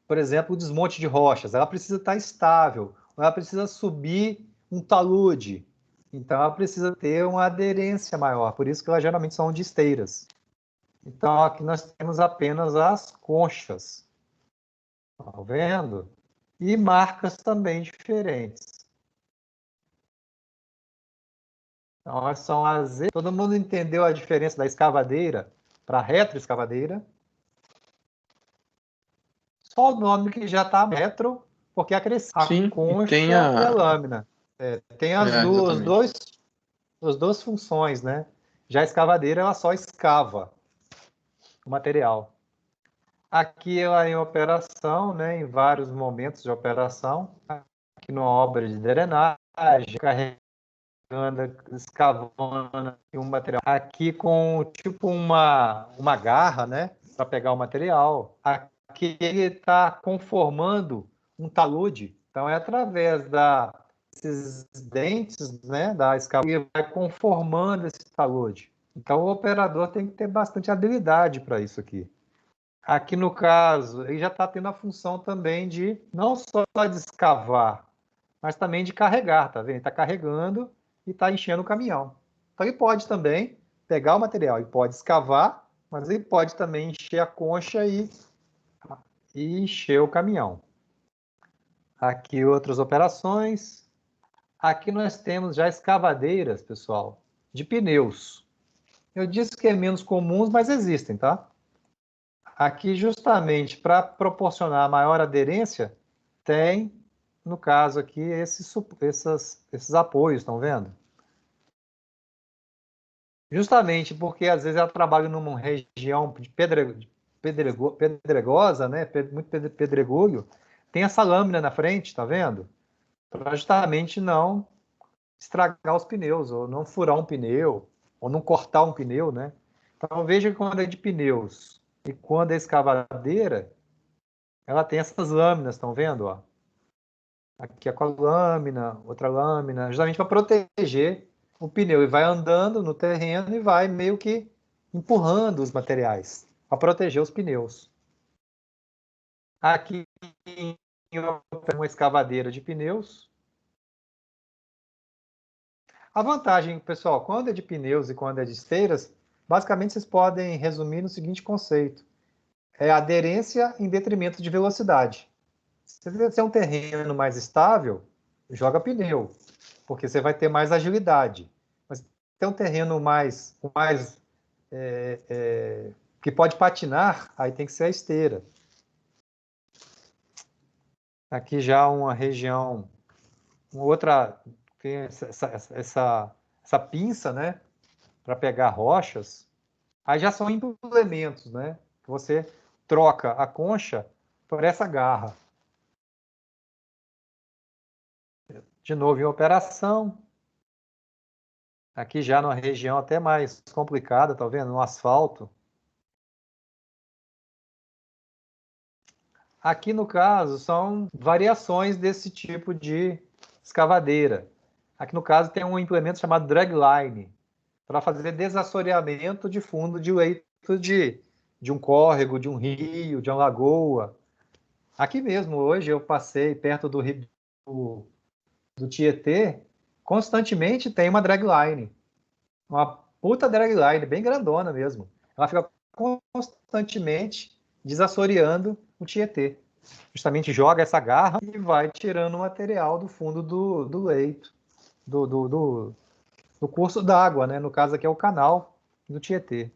por exemplo, o desmonte de rochas. Ela precisa estar estável. Ela precisa subir um talude. Então, ela precisa ter uma aderência maior, por isso que elas geralmente são de esteiras. Então, aqui nós temos apenas as conchas. Tá vendo? E marcas também diferentes. Então, são as... Todo mundo entendeu a diferença da escavadeira para a retroescavadeira? Só o nome que já está retro, porque acresce a Sim, e concha tem e a lâmina. Tem as exatamente. as duas funções, né? Já a escavadeira, ela só escava o material. Aqui ela em operação, né, em vários momentos de operação, aqui numa obra de drenagem, carregando, escavando um material. Aqui com tipo uma garra, né, para pegar o material. Aqui ele está conformando um talude. Então é através desses dentes, né, da escavadeira, que vai conformando esse talude. Então o operador tem que ter bastante habilidade para isso aqui. Aqui no caso, ele já está tendo a função também de não só de escavar, mas também de carregar, tá vendo? Está carregando e está enchendo o caminhão. Então ele pode também pegar o material, ele pode escavar, mas ele pode também encher a concha e encher o caminhão. Aqui outras operações. Aqui nós temos já escavadeiras, pessoal, de pneus. Eu disse que é menos comuns, mas existem, tá? Aqui, justamente para proporcionar maior aderência, tem, no caso aqui, esses apoios, estão vendo? Justamente porque, às vezes, ela trabalha numa região de pedregosa, né? Muito pedregulho, tem essa lâmina na frente, tá vendo? Para justamente não estragar os pneus, ou não furar um pneu, ou não cortar um pneu, né? Então, veja que quando é de pneus e quando é escavadeira, ela tem essas lâminas, estão vendo? Ó? Aqui é com a lâmina, outra lâmina, justamente para proteger o pneu. E vai andando no terreno e vai meio que empurrando os materiais para proteger os pneus. Aqui uma escavadeira de pneus. A vantagem, pessoal, quando é de pneus e quando é de esteiras, basicamente vocês podem resumir no seguinte conceito: é aderência em detrimento de velocidade. Se você é um terreno mais estável, joga pneu, porque você vai ter mais agilidade. Mas se tem um terreno mais que pode patinar, aí tem que ser a esteira. Aqui já uma região, uma outra, tem essa pinça, né, para pegar rochas. Aí já são implementos, né, que você troca a concha por essa garra. De novo em operação. Aqui já numa região até mais complicada, tá vendo? No asfalto. Aqui no caso são variações desse tipo de escavadeira. Aqui no caso tem um implemento chamado dragline para fazer desassoreamento de fundo de leito de um córrego, de um rio, de uma lagoa. Aqui mesmo, hoje eu passei perto do rio do Tietê, constantemente tem uma dragline. Uma puta dragline, bem grandona mesmo. Ela fica constantemente desassoreando o Tietê. Justamente joga essa garra e vai tirando o material do fundo do leito, do curso d'água, né? No caso aqui é o canal do Tietê.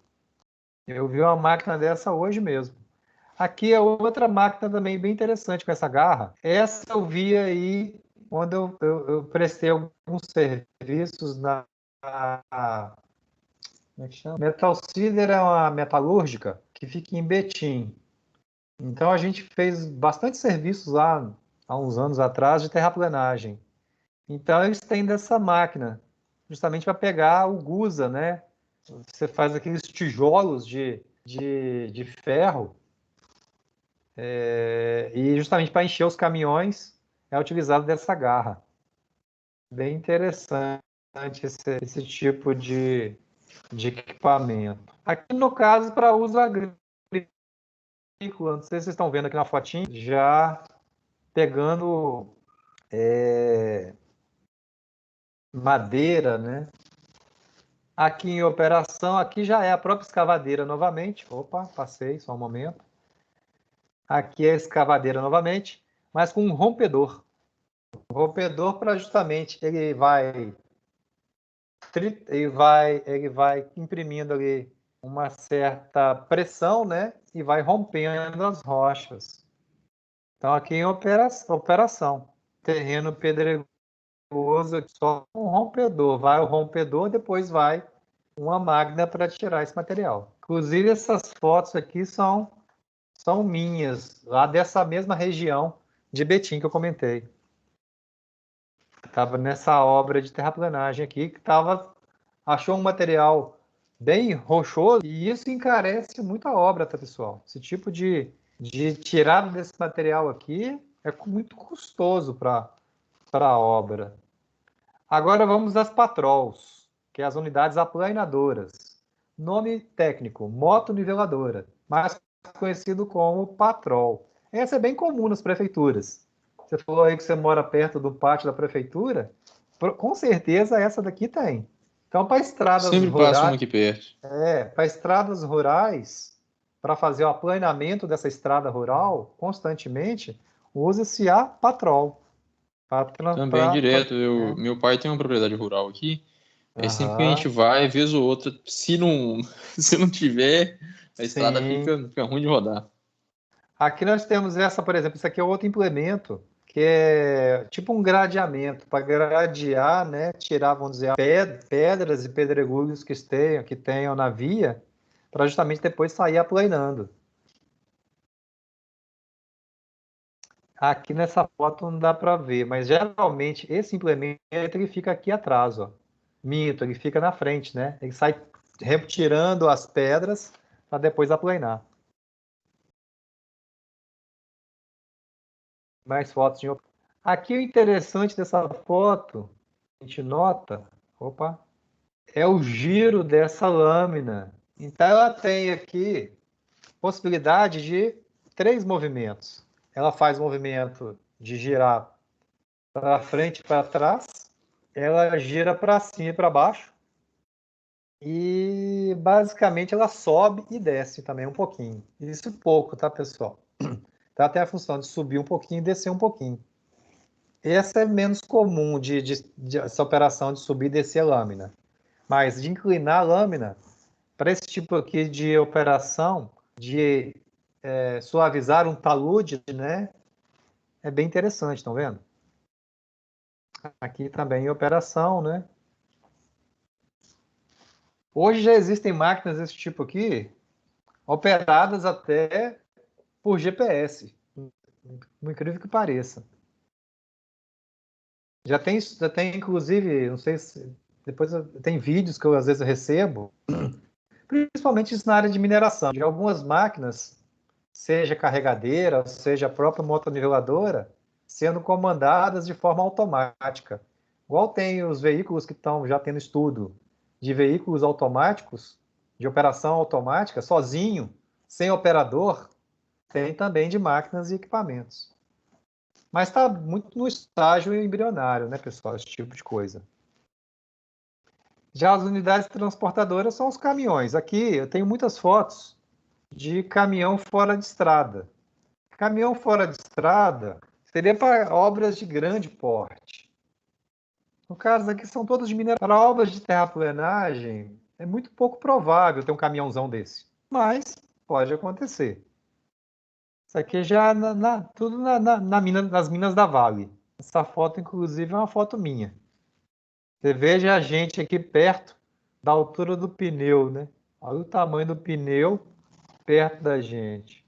Eu vi uma máquina dessa hoje mesmo. Aqui é outra máquina também bem interessante com essa garra. Essa eu vi aí quando eu prestei alguns serviços como é que chama? Metal Cider é uma metalúrgica que fica em Betim. Então a gente fez bastante serviços lá há uns anos atrás de terraplenagem. Então eles têm dessa máquina, justamente para pegar o gusa, né? Você faz aqueles tijolos de ferro e justamente para encher os caminhões é utilizado dessa garra. Bem interessante esse tipo de equipamento. Aqui no caso para uso agrícola, não sei se vocês estão vendo aqui na fotinha, já pegando madeira, né? Aqui em operação, aqui já é a própria escavadeira novamente. Opa, passei, só um momento. Aqui é a escavadeira novamente, mas com um rompedor. O rompedor para justamente ele vai imprimindo ali uma certa pressão, né? E vai rompendo as rochas. Então aqui em operação, terreno pedregoso, só um rompedor. Vai o rompedor, depois vai uma máquina para tirar esse material. Inclusive essas fotos aqui são minhas, lá dessa mesma região de Betim que eu comentei. Estava nessa obra de terraplenagem aqui, que achou um material bem rochoso, e isso encarece muito a obra, tá, pessoal? Esse tipo de tirada desse material aqui é muito custoso para a obra. Agora vamos às patrols, que é as unidades aplanadoras. Nome técnico, motoniveladora, mais conhecido como patrol. Essa é bem comum nas prefeituras. Você falou aí que você mora perto do pátio da prefeitura, com certeza essa daqui tem. Então, para estradas Sempre passa uma rurais, aqui perto. para estradas rurais, para fazer o aplanamento dessa estrada rural constantemente, usa-se a patrol. Também direto. Meu pai tem uma propriedade rural aqui. Aí sempre que a gente Aham, vai, vez ou outra, se não, se não tiver, a estrada sim. fica ruim de rodar. Aqui nós temos essa, por exemplo, isso aqui é outro implemento, que é tipo um gradeamento, para gradear, né, tirar, vamos dizer, pedras e pedregulhos que tenham na via, para justamente depois sair aplanando. Aqui nessa foto não dá para ver, mas geralmente esse implemento ele fica aqui atrás, ó. Minto, ele fica na frente, né? Ele sai retirando as pedras para depois aplanar. Mais fotos de. Aqui o interessante dessa foto, a gente nota, opa, é o giro dessa lâmina. Então ela tem aqui possibilidade de 3 movimentos. Ela faz o movimento de girar para frente e para trás, ela gira para cima e para baixo, e basicamente ela sobe e desce também um pouquinho. Isso pouco, tá, pessoal? Tá, tem a função de subir um pouquinho e descer um pouquinho. Essa é menos comum essa operação de subir e descer a lâmina. Mas de inclinar a lâmina, para esse tipo aqui de operação, de suavizar um talude, né? É bem interessante, estão vendo? Aqui também em operação, né? Hoje já existem máquinas desse tipo aqui, operadas até por GPS, por incrível que pareça. Já tem inclusive, não sei se depois tem vídeos que eu às vezes recebo, principalmente isso na área de mineração, de algumas máquinas, seja carregadeira, seja a própria motoniveladora, sendo comandadas de forma automática. Igual tem os veículos que estão já tendo estudo de veículos automáticos, de operação automática, sozinho, sem operador, tem também de máquinas e equipamentos. Mas está muito no estágio embrionário, né, pessoal, esse tipo de coisa. Já as unidades transportadoras são os caminhões. Aqui eu tenho muitas fotos de caminhão fora de estrada. Caminhão fora de estrada seria para obras de grande porte. No caso aqui são todos de mineração. Para obras de terraplenagem é muito pouco provável ter um caminhãozão desse, mas pode acontecer. Isso aqui já tudo nas minas da Vale. Essa foto, inclusive, é uma foto minha. Você veja a gente aqui perto da altura do pneu, né? Olha o tamanho do pneu perto da gente.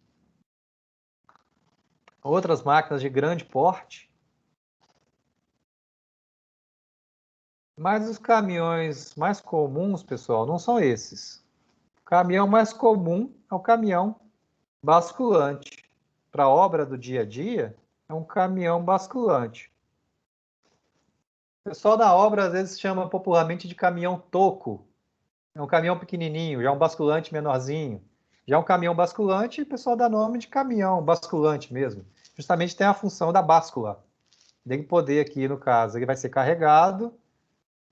Outras máquinas de grande porte. Mas os caminhões mais comuns, pessoal, não são esses. O caminhão mais comum é o caminhão basculante. Para a obra do dia a dia, é um caminhão basculante. O pessoal da obra às vezes chama popularmente de caminhão toco. É um caminhão pequenininho, já é um basculante menorzinho. Já é um caminhão basculante, o pessoal dá nome de caminhão basculante mesmo. Justamente tem a função da báscula. Dele poder aqui, no caso, ele vai ser carregado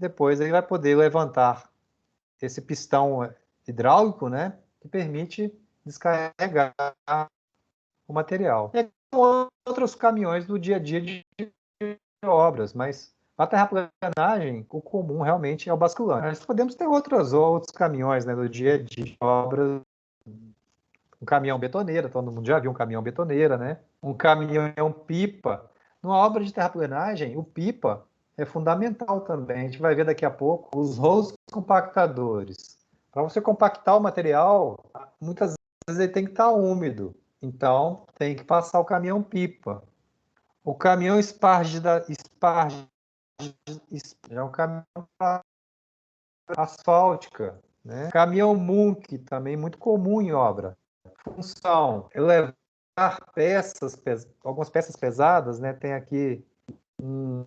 depois ele vai poder levantar esse pistão hidráulico, né, que permite descarregar o material. E outros caminhões do dia a dia de obras, mas a terraplanagem, o comum realmente é o basculante. Nós podemos ter outros caminhões, né, do dia a dia de obras. Um caminhão betoneira, todo mundo já viu um caminhão betoneira, né? Um caminhão pipa. Numa obra de terraplanagem, o pipa é fundamental também. A gente vai ver daqui a pouco os rolos compactadores. Para você compactar o material, muitas vezes ele tem que estar úmido. Então, tem que passar o caminhão pipa. O caminhão esparge é um caminhão asfáltica, né? Caminhão Munk, também muito comum em obra. Função, levar algumas peças pesadas, né? Tem aqui um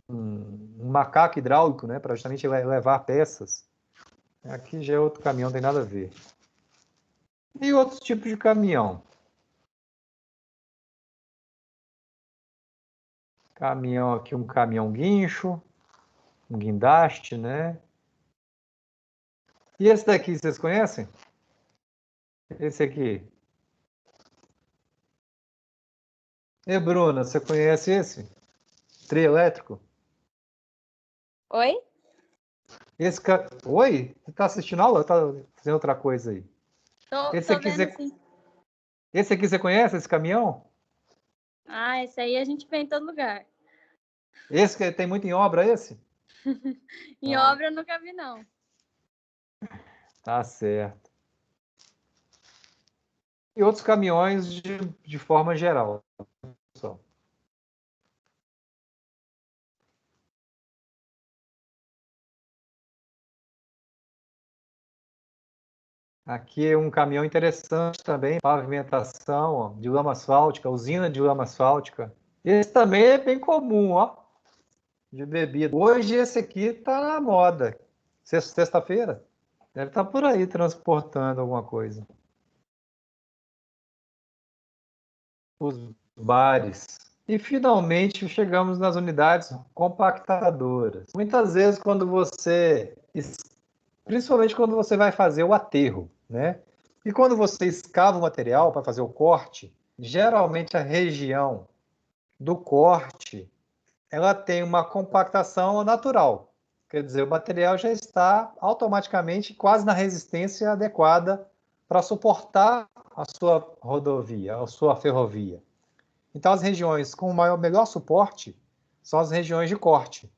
macaco hidráulico, né? Para justamente levar peças. Aqui já é outro caminhão, não tem nada a ver. E outros tipos de caminhão. Caminhão aqui, um caminhão guincho, um guindaste, né? E esse daqui, vocês conhecem? Esse aqui. E Bruna, você conhece esse? Trio elétrico? Oi? Oi? Você está assistindo aula ou está fazendo outra coisa aí? Tô vendo sim. Esse aqui você conhece, esse caminhão? Ah, esse aí a gente vê em todo lugar. Esse que tem muito em obra, esse? Em obra eu nunca vi, não. Tá certo. E outros caminhões de forma geral. Pessoal. Aqui é um caminhão interessante também, pavimentação, ó, de lama asfáltica, usina de lama asfáltica. Esse também é bem comum, ó, de bebida. Hoje esse aqui está na moda. Sexta-feira, deve estar por aí transportando alguma coisa. Os bares. E finalmente chegamos nas unidades compactadoras. Muitas vezes principalmente quando você vai fazer o aterro, né? E quando você escava o material para fazer o corte, geralmente a região do corte, ela tem uma compactação natural. Quer dizer, o material já está automaticamente quase na resistência adequada para suportar a sua rodovia, a sua ferrovia. Então, as regiões com o melhor suporte são as regiões de corte.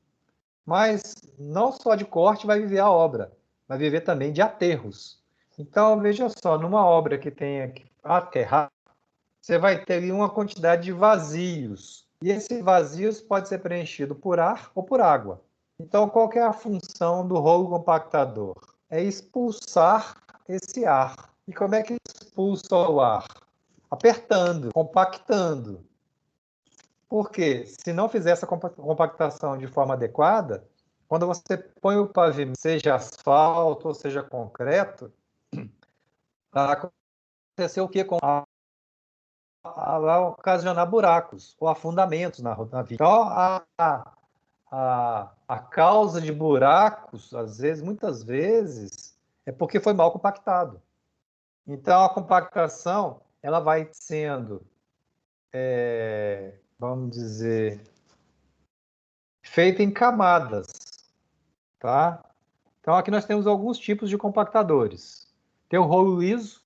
Mas não só de corte vai viver a obra, vai viver também de aterros. Então, veja só, numa obra que tenha que aterrar, você vai ter ali uma quantidade de vazios. E esses vazios pode ser preenchido por ar ou por água. Então, qual que é a função do rolo compactador? É expulsar esse ar. E como é que expulsa o ar? Apertando, compactando. Porque se não fizer essa compactação de forma adequada, quando você põe o pavimento, seja asfalto ou seja concreto, vai acontecer o que com vai ocasionar buracos ou afundamentos na via. Então, a causa de buracos, muitas vezes, é porque foi mal compactado. Então, a compactação ela vai sendo, vamos dizer, feita em camadas, tá? Então, aqui nós temos alguns tipos de compactadores. Tem o rolo liso,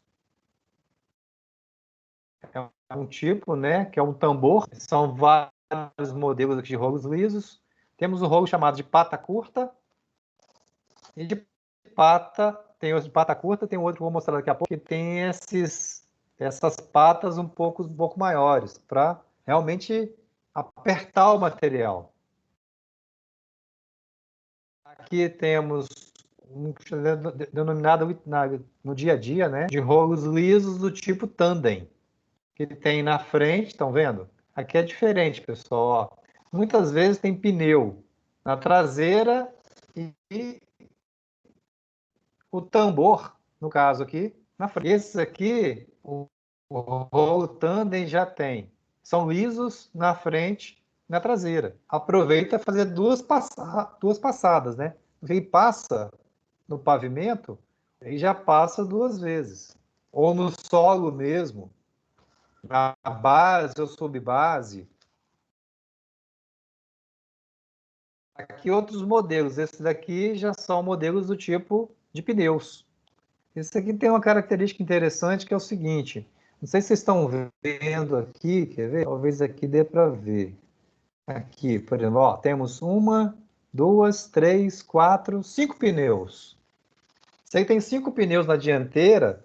é um tipo, né, que é um tambor. São vários modelos aqui de rolos lisos. Temos o rolo chamado de pata curta. E de pata, tem outro de pata curta, tem outro que eu vou mostrar daqui a pouco, que tem essas patas um pouco maiores, para realmente apertar o material. Aqui temos um denominado no dia a dia, né, de rolos lisos do tipo tandem, que tem na frente, estão vendo? Aqui é diferente, pessoal. Ó. Muitas vezes tem pneu na traseira e o tambor, no caso aqui, na frente. Esses aqui, o rolo tandem já tem. São lisos na frente e na traseira. Aproveita fazer duas passadas, né? ele passa no pavimento, ele já passa 2 vezes. Ou no solo mesmo, na base ou subbase. Aqui outros modelos. Esses daqui já são modelos do tipo de pneus. Esse aqui tem uma característica interessante que é o seguinte. Não sei se vocês estão vendo aqui, quer ver? Talvez aqui dê para ver. Aqui, por exemplo, ó, temos 1, 2, 3, 4, 5 pneus. Se aí tem 5 pneus na dianteira,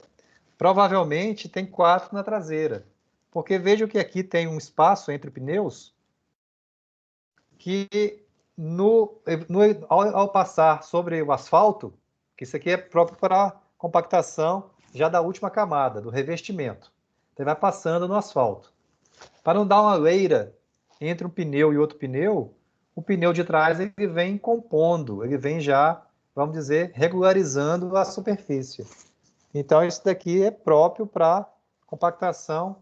provavelmente tem 4 na traseira. Porque veja que aqui tem um espaço entre pneus que ao passar sobre o asfalto, que isso aqui é próprio para compactação já da última camada, do revestimento. Ele vai passando no asfalto. Para não dar uma leira entre um pneu e outro pneu, o pneu de trás ele vem compondo, ele vem já, vamos dizer, regularizando a superfície. Então, isso daqui é próprio para compactação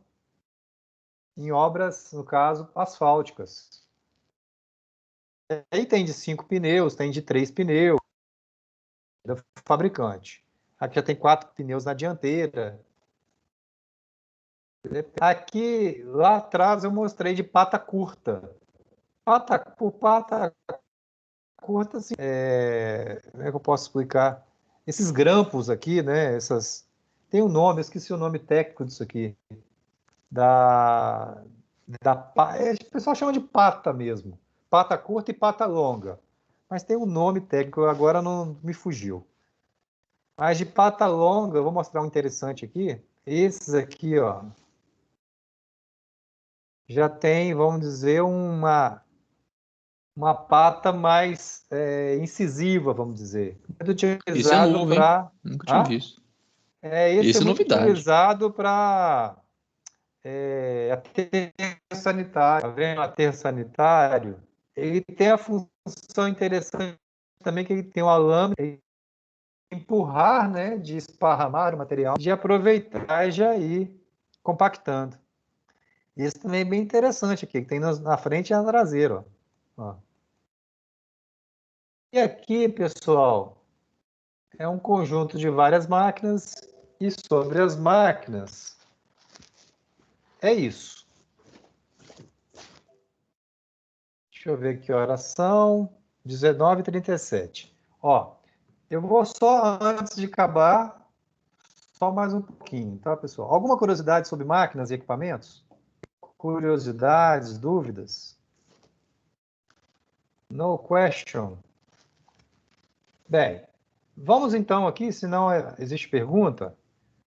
em obras, no caso, asfálticas. Aí tem de 5 pneus, tem de 3 pneus, do fabricante. Aqui já tem 4 pneus na dianteira. Aqui, lá atrás, eu mostrei de pata curta. Pata curta, assim, como é que eu posso explicar? Esses grampos aqui, né? Tem um nome, eu esqueci o nome técnico disso aqui. O pessoal chama de pata mesmo. Pata curta e pata longa. Mas tem um nome técnico, agora não me fugiu. Mas de pata longa, eu vou mostrar um interessante aqui. Esses aqui, ó, já tem, vamos dizer, uma pata mais incisiva, vamos dizer. Isso é Utilizado novo, hein? para. Nunca tinha visto. Esse é Isso é muito novidade. utilizado para aterro sanitário. Tá vendo? Aterro sanitário. Ele tem a função interessante também que ele tem uma lâmina de empurrar, né, de esparramar o material, de aproveitar e já ir compactando. Isso também é bem interessante aqui, que tem na frente e na traseira. Ó. E aqui, pessoal, é um conjunto de várias máquinas, e sobre as máquinas, é isso. Deixa eu ver que horas são. 19h37. Ó, eu vou só, antes de acabar, só mais um pouquinho, tá, pessoal? Alguma curiosidade sobre máquinas e equipamentos? Curiosidades, dúvidas? No question. Bem, vamos então aqui, se não existe pergunta,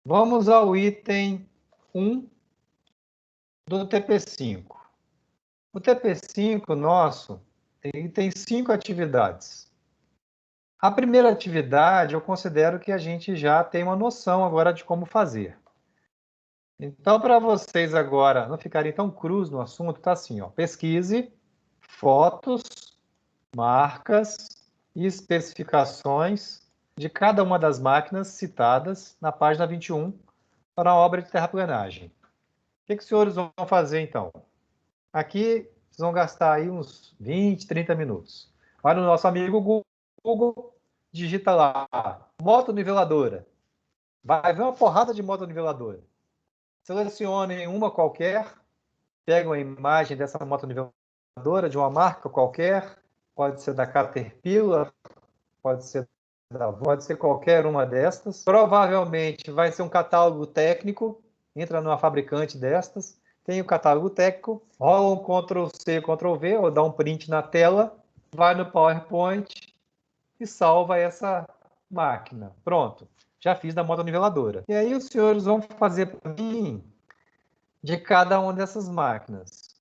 vamos ao item 1 do TP5. O TP5 nosso, ele tem 5 atividades. A primeira atividade, eu considero que a gente já tem uma noção agora de como fazer. Então, para vocês agora não ficarem tão crus no assunto, tá assim, ó, pesquise fotos, marcas e especificações de cada uma das máquinas citadas na página 21 para a obra de terraplanagem. O que os senhores vão fazer, então? Aqui, vocês vão gastar aí uns 20, 30 minutos. Vai no nosso amigo Google, digita lá, motoniveladora. Vai ver uma porrada de motoniveladora. Selecionem uma qualquer, pegam a imagem dessa motoniveladora de uma marca qualquer, pode ser da Caterpillar, pode ser qualquer uma destas. Provavelmente vai ser um catálogo técnico, entra numa fabricante destas, tem o catálogo técnico, rola um Ctrl+C, Ctrl+V, ou dá um print na tela, vai no PowerPoint e salva essa máquina. Pronto, já fiz da motoniveladora. E aí os senhores vão fazer para mim de cada uma dessas máquinas.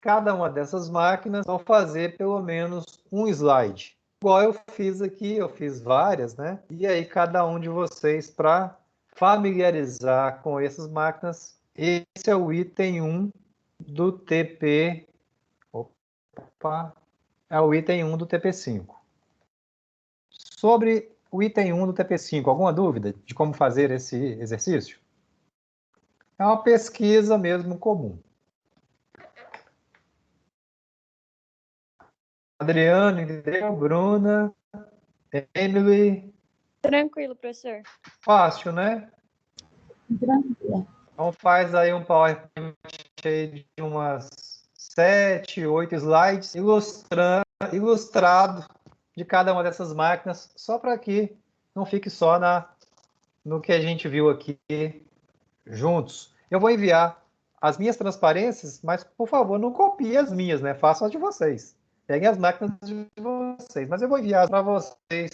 Cada uma dessas máquinas vão fazer pelo menos um slide. Igual eu fiz aqui, eu fiz várias, né? E aí cada um de vocês, para familiarizar com essas máquinas, esse é o item 1 do TP. Opa! É o item 1 do TP5. Sobre o item 1 do TP5, alguma dúvida de como fazer esse exercício? É uma pesquisa mesmo comum. Adriano, entendeu? Bruna, Emily? Tranquilo, professor. Fácil, né? Tranquilo. Então faz aí um PowerPoint de umas 7, 8 slides, ilustrado de cada uma dessas máquinas, só para que não fique só no que a gente viu aqui juntos. Eu vou enviar as minhas transparências, mas, por favor, não copie as minhas, né? Façam as de vocês. Peguem as máquinas de vocês. Mas eu vou enviar para vocês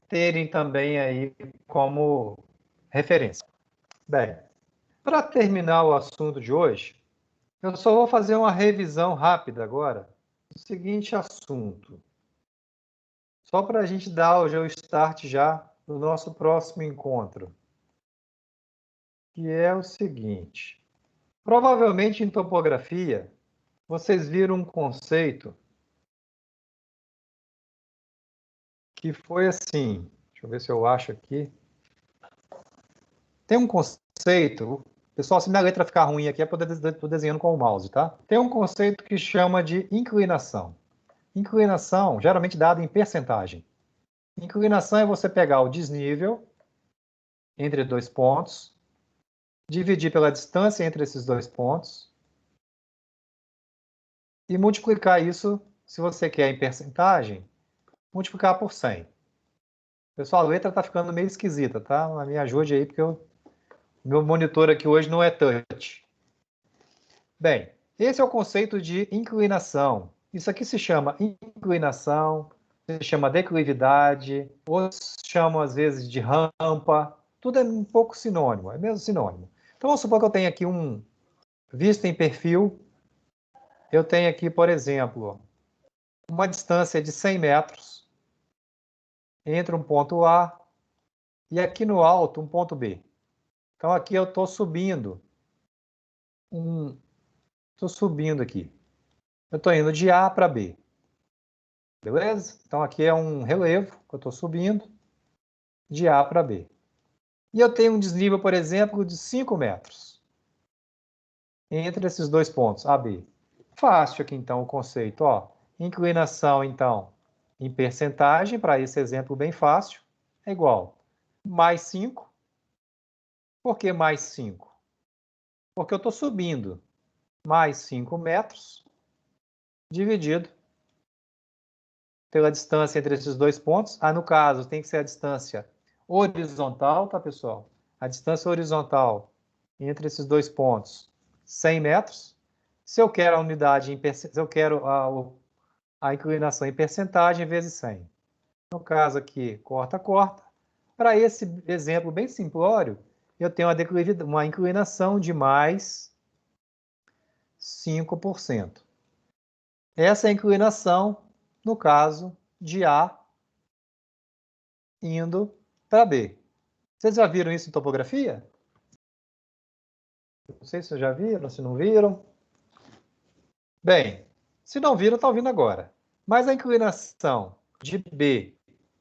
terem também aí como referência. Bem, para terminar o assunto de hoje, eu só vou fazer uma revisão rápida agora do seguinte assunto. Só para a gente dar o start já no nosso próximo encontro. Que é o seguinte. Provavelmente em topografia, vocês viram um conceito que foi assim. Deixa eu ver se eu acho aqui. Tem um conceito. Pessoal, se minha letra ficar ruim aqui é porque eu estou desenhando com o mouse, tá? Tem um conceito que chama de inclinação. Inclinação, geralmente dada em percentagem. Inclinação é você pegar o desnível entre dois pontos, dividir pela distância entre esses dois pontos e multiplicar isso, se você quer em percentagem, multiplicar por 100. Pessoal, a letra está ficando meio esquisita, tá? Me ajude aí, porque meu monitor aqui hoje não é touch. Bem, esse é o conceito de inclinação. Isso aqui se chama inclinação, se chama declividade, outros chamam às vezes de rampa. Tudo é um pouco sinônimo, é mesmo sinônimo. Então, vamos supor que eu tenho aqui vista em perfil. Eu tenho aqui, por exemplo, uma distância de 100 metros entre um ponto A e aqui no alto um ponto B. Então, aqui eu estou subindo. Estou subindo aqui. Eu estou indo de A para B. Beleza? Então, aqui é um relevo que eu estou subindo de A para B. E eu tenho um desnível, por exemplo, de 5 metros entre esses dois pontos, A e B. Fácil aqui, então, o conceito. Ó. Inclinação, então, em percentagem, para esse exemplo bem fácil, é igual mais 5. Por que mais 5? Porque eu estou subindo mais 5 metros dividido pela distância entre esses dois pontos. No caso, tem que ser a distância horizontal, tá, pessoal? A distância horizontal entre esses dois pontos, 100 metros. Se eu quero a unidade, se eu quero a inclinação em percentagem, vezes 100. No caso aqui, corta, corta. Para esse exemplo bem simplório, eu tenho uma inclinação de mais 5%. Essa é a inclinação, no caso, de A indo para B. Vocês já viram isso em topografia? Não sei se vocês já viram, se não viram. Bem, se não viram, está ouvindo agora. Mas a inclinação de B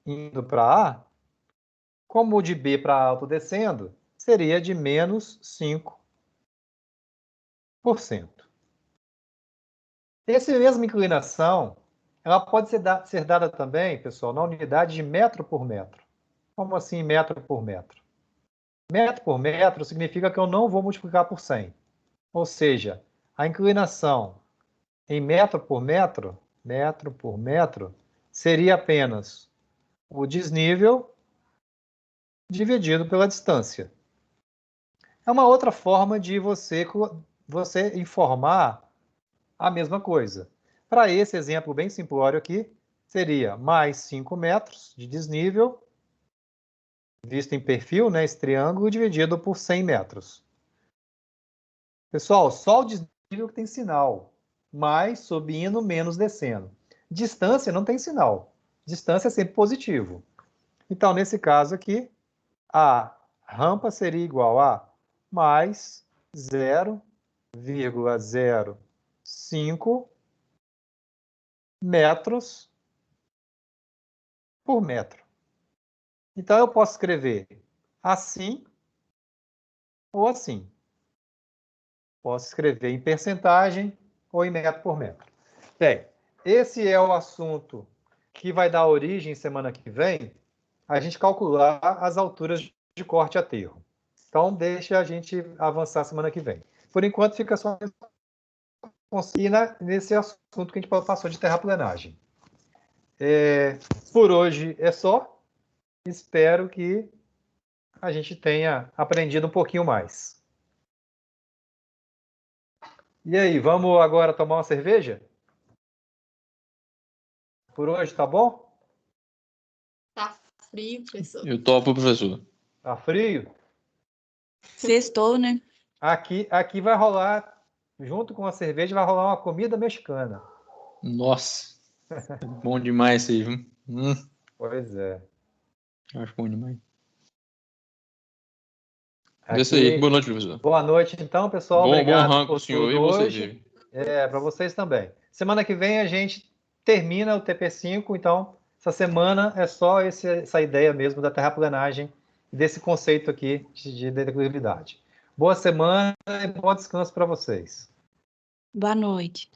indo para A, como de B para alto descendo, seria de menos 5%. Essa mesma inclinação, ela pode ser dada também, pessoal, na unidade de metro por metro. Como assim metro por metro? Metro por metro significa que eu não vou multiplicar por 100. Ou seja, a inclinação em metro por metro, seria apenas o desnível dividido pela distância. É uma outra forma de você informar a mesma coisa. Para esse exemplo bem simplório aqui, seria mais 5 metros de desnível, visto em perfil, né, esse triângulo, dividido por 100 metros. Pessoal, só o desnível que tem sinal. Mais subindo, menos descendo. Distância não tem sinal. Distância é sempre positivo. Então, nesse caso aqui, a rampa seria igual a mais 0,05 metros por metro. Então, eu posso escrever assim ou assim. Posso escrever em percentagem ou em metro por metro. Bem, esse é o assunto que vai dar origem semana que vem a gente calcular as alturas de corte e aterro. Então, deixa a gente avançar semana que vem. Por enquanto, fica só nesse assunto que a gente passou de terraplenagem. Por hoje é só. Espero que a gente tenha aprendido um pouquinho mais. E aí, vamos agora tomar uma cerveja? Por hoje, tá bom? Tá frio, professor. Eu topo, professor. Tá frio? Sextou, né? Aqui vai rolar, junto com a cerveja, vai rolar uma comida mexicana. Nossa. É bom demais isso aí, viu? Pois é. Acho bom demais. Aqui, Isso aí. Boa noite, professor. Boa noite, então, pessoal. Bom Obrigado rango por senhor tudo e você, hoje. Para vocês também. Semana que vem a gente termina o TP5, então essa semana é só essa ideia mesmo da terraplenagem, desse conceito aqui de declividade. Boa semana e bom descanso para vocês. Boa noite.